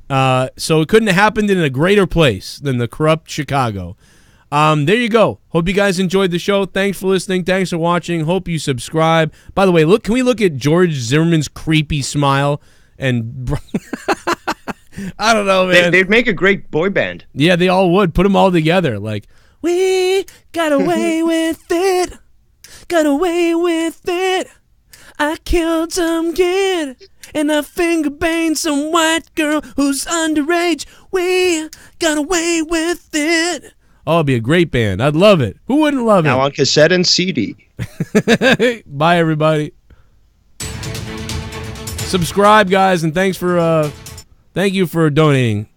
So it couldn't have happened in a greater place than the corrupt Chicago. There you go. Hope you guys enjoyed the show. Thanks for listening. Thanks for watching. Hope you subscribe. By the way, can we look at George Zimmerman's creepy smile? And I don't know, man. They'd make a great boy band. Yeah, they all would. Put them all together. Like, we got away with it. Got away with it. I killed some kid. And I finger banged some white girl who's underage. We got away with it. Oh, it'd be a great band. I'd love it. Who wouldn't love it? Now on cassette and CD. Bye, everybody. Subscribe, guys, and thank you for donating.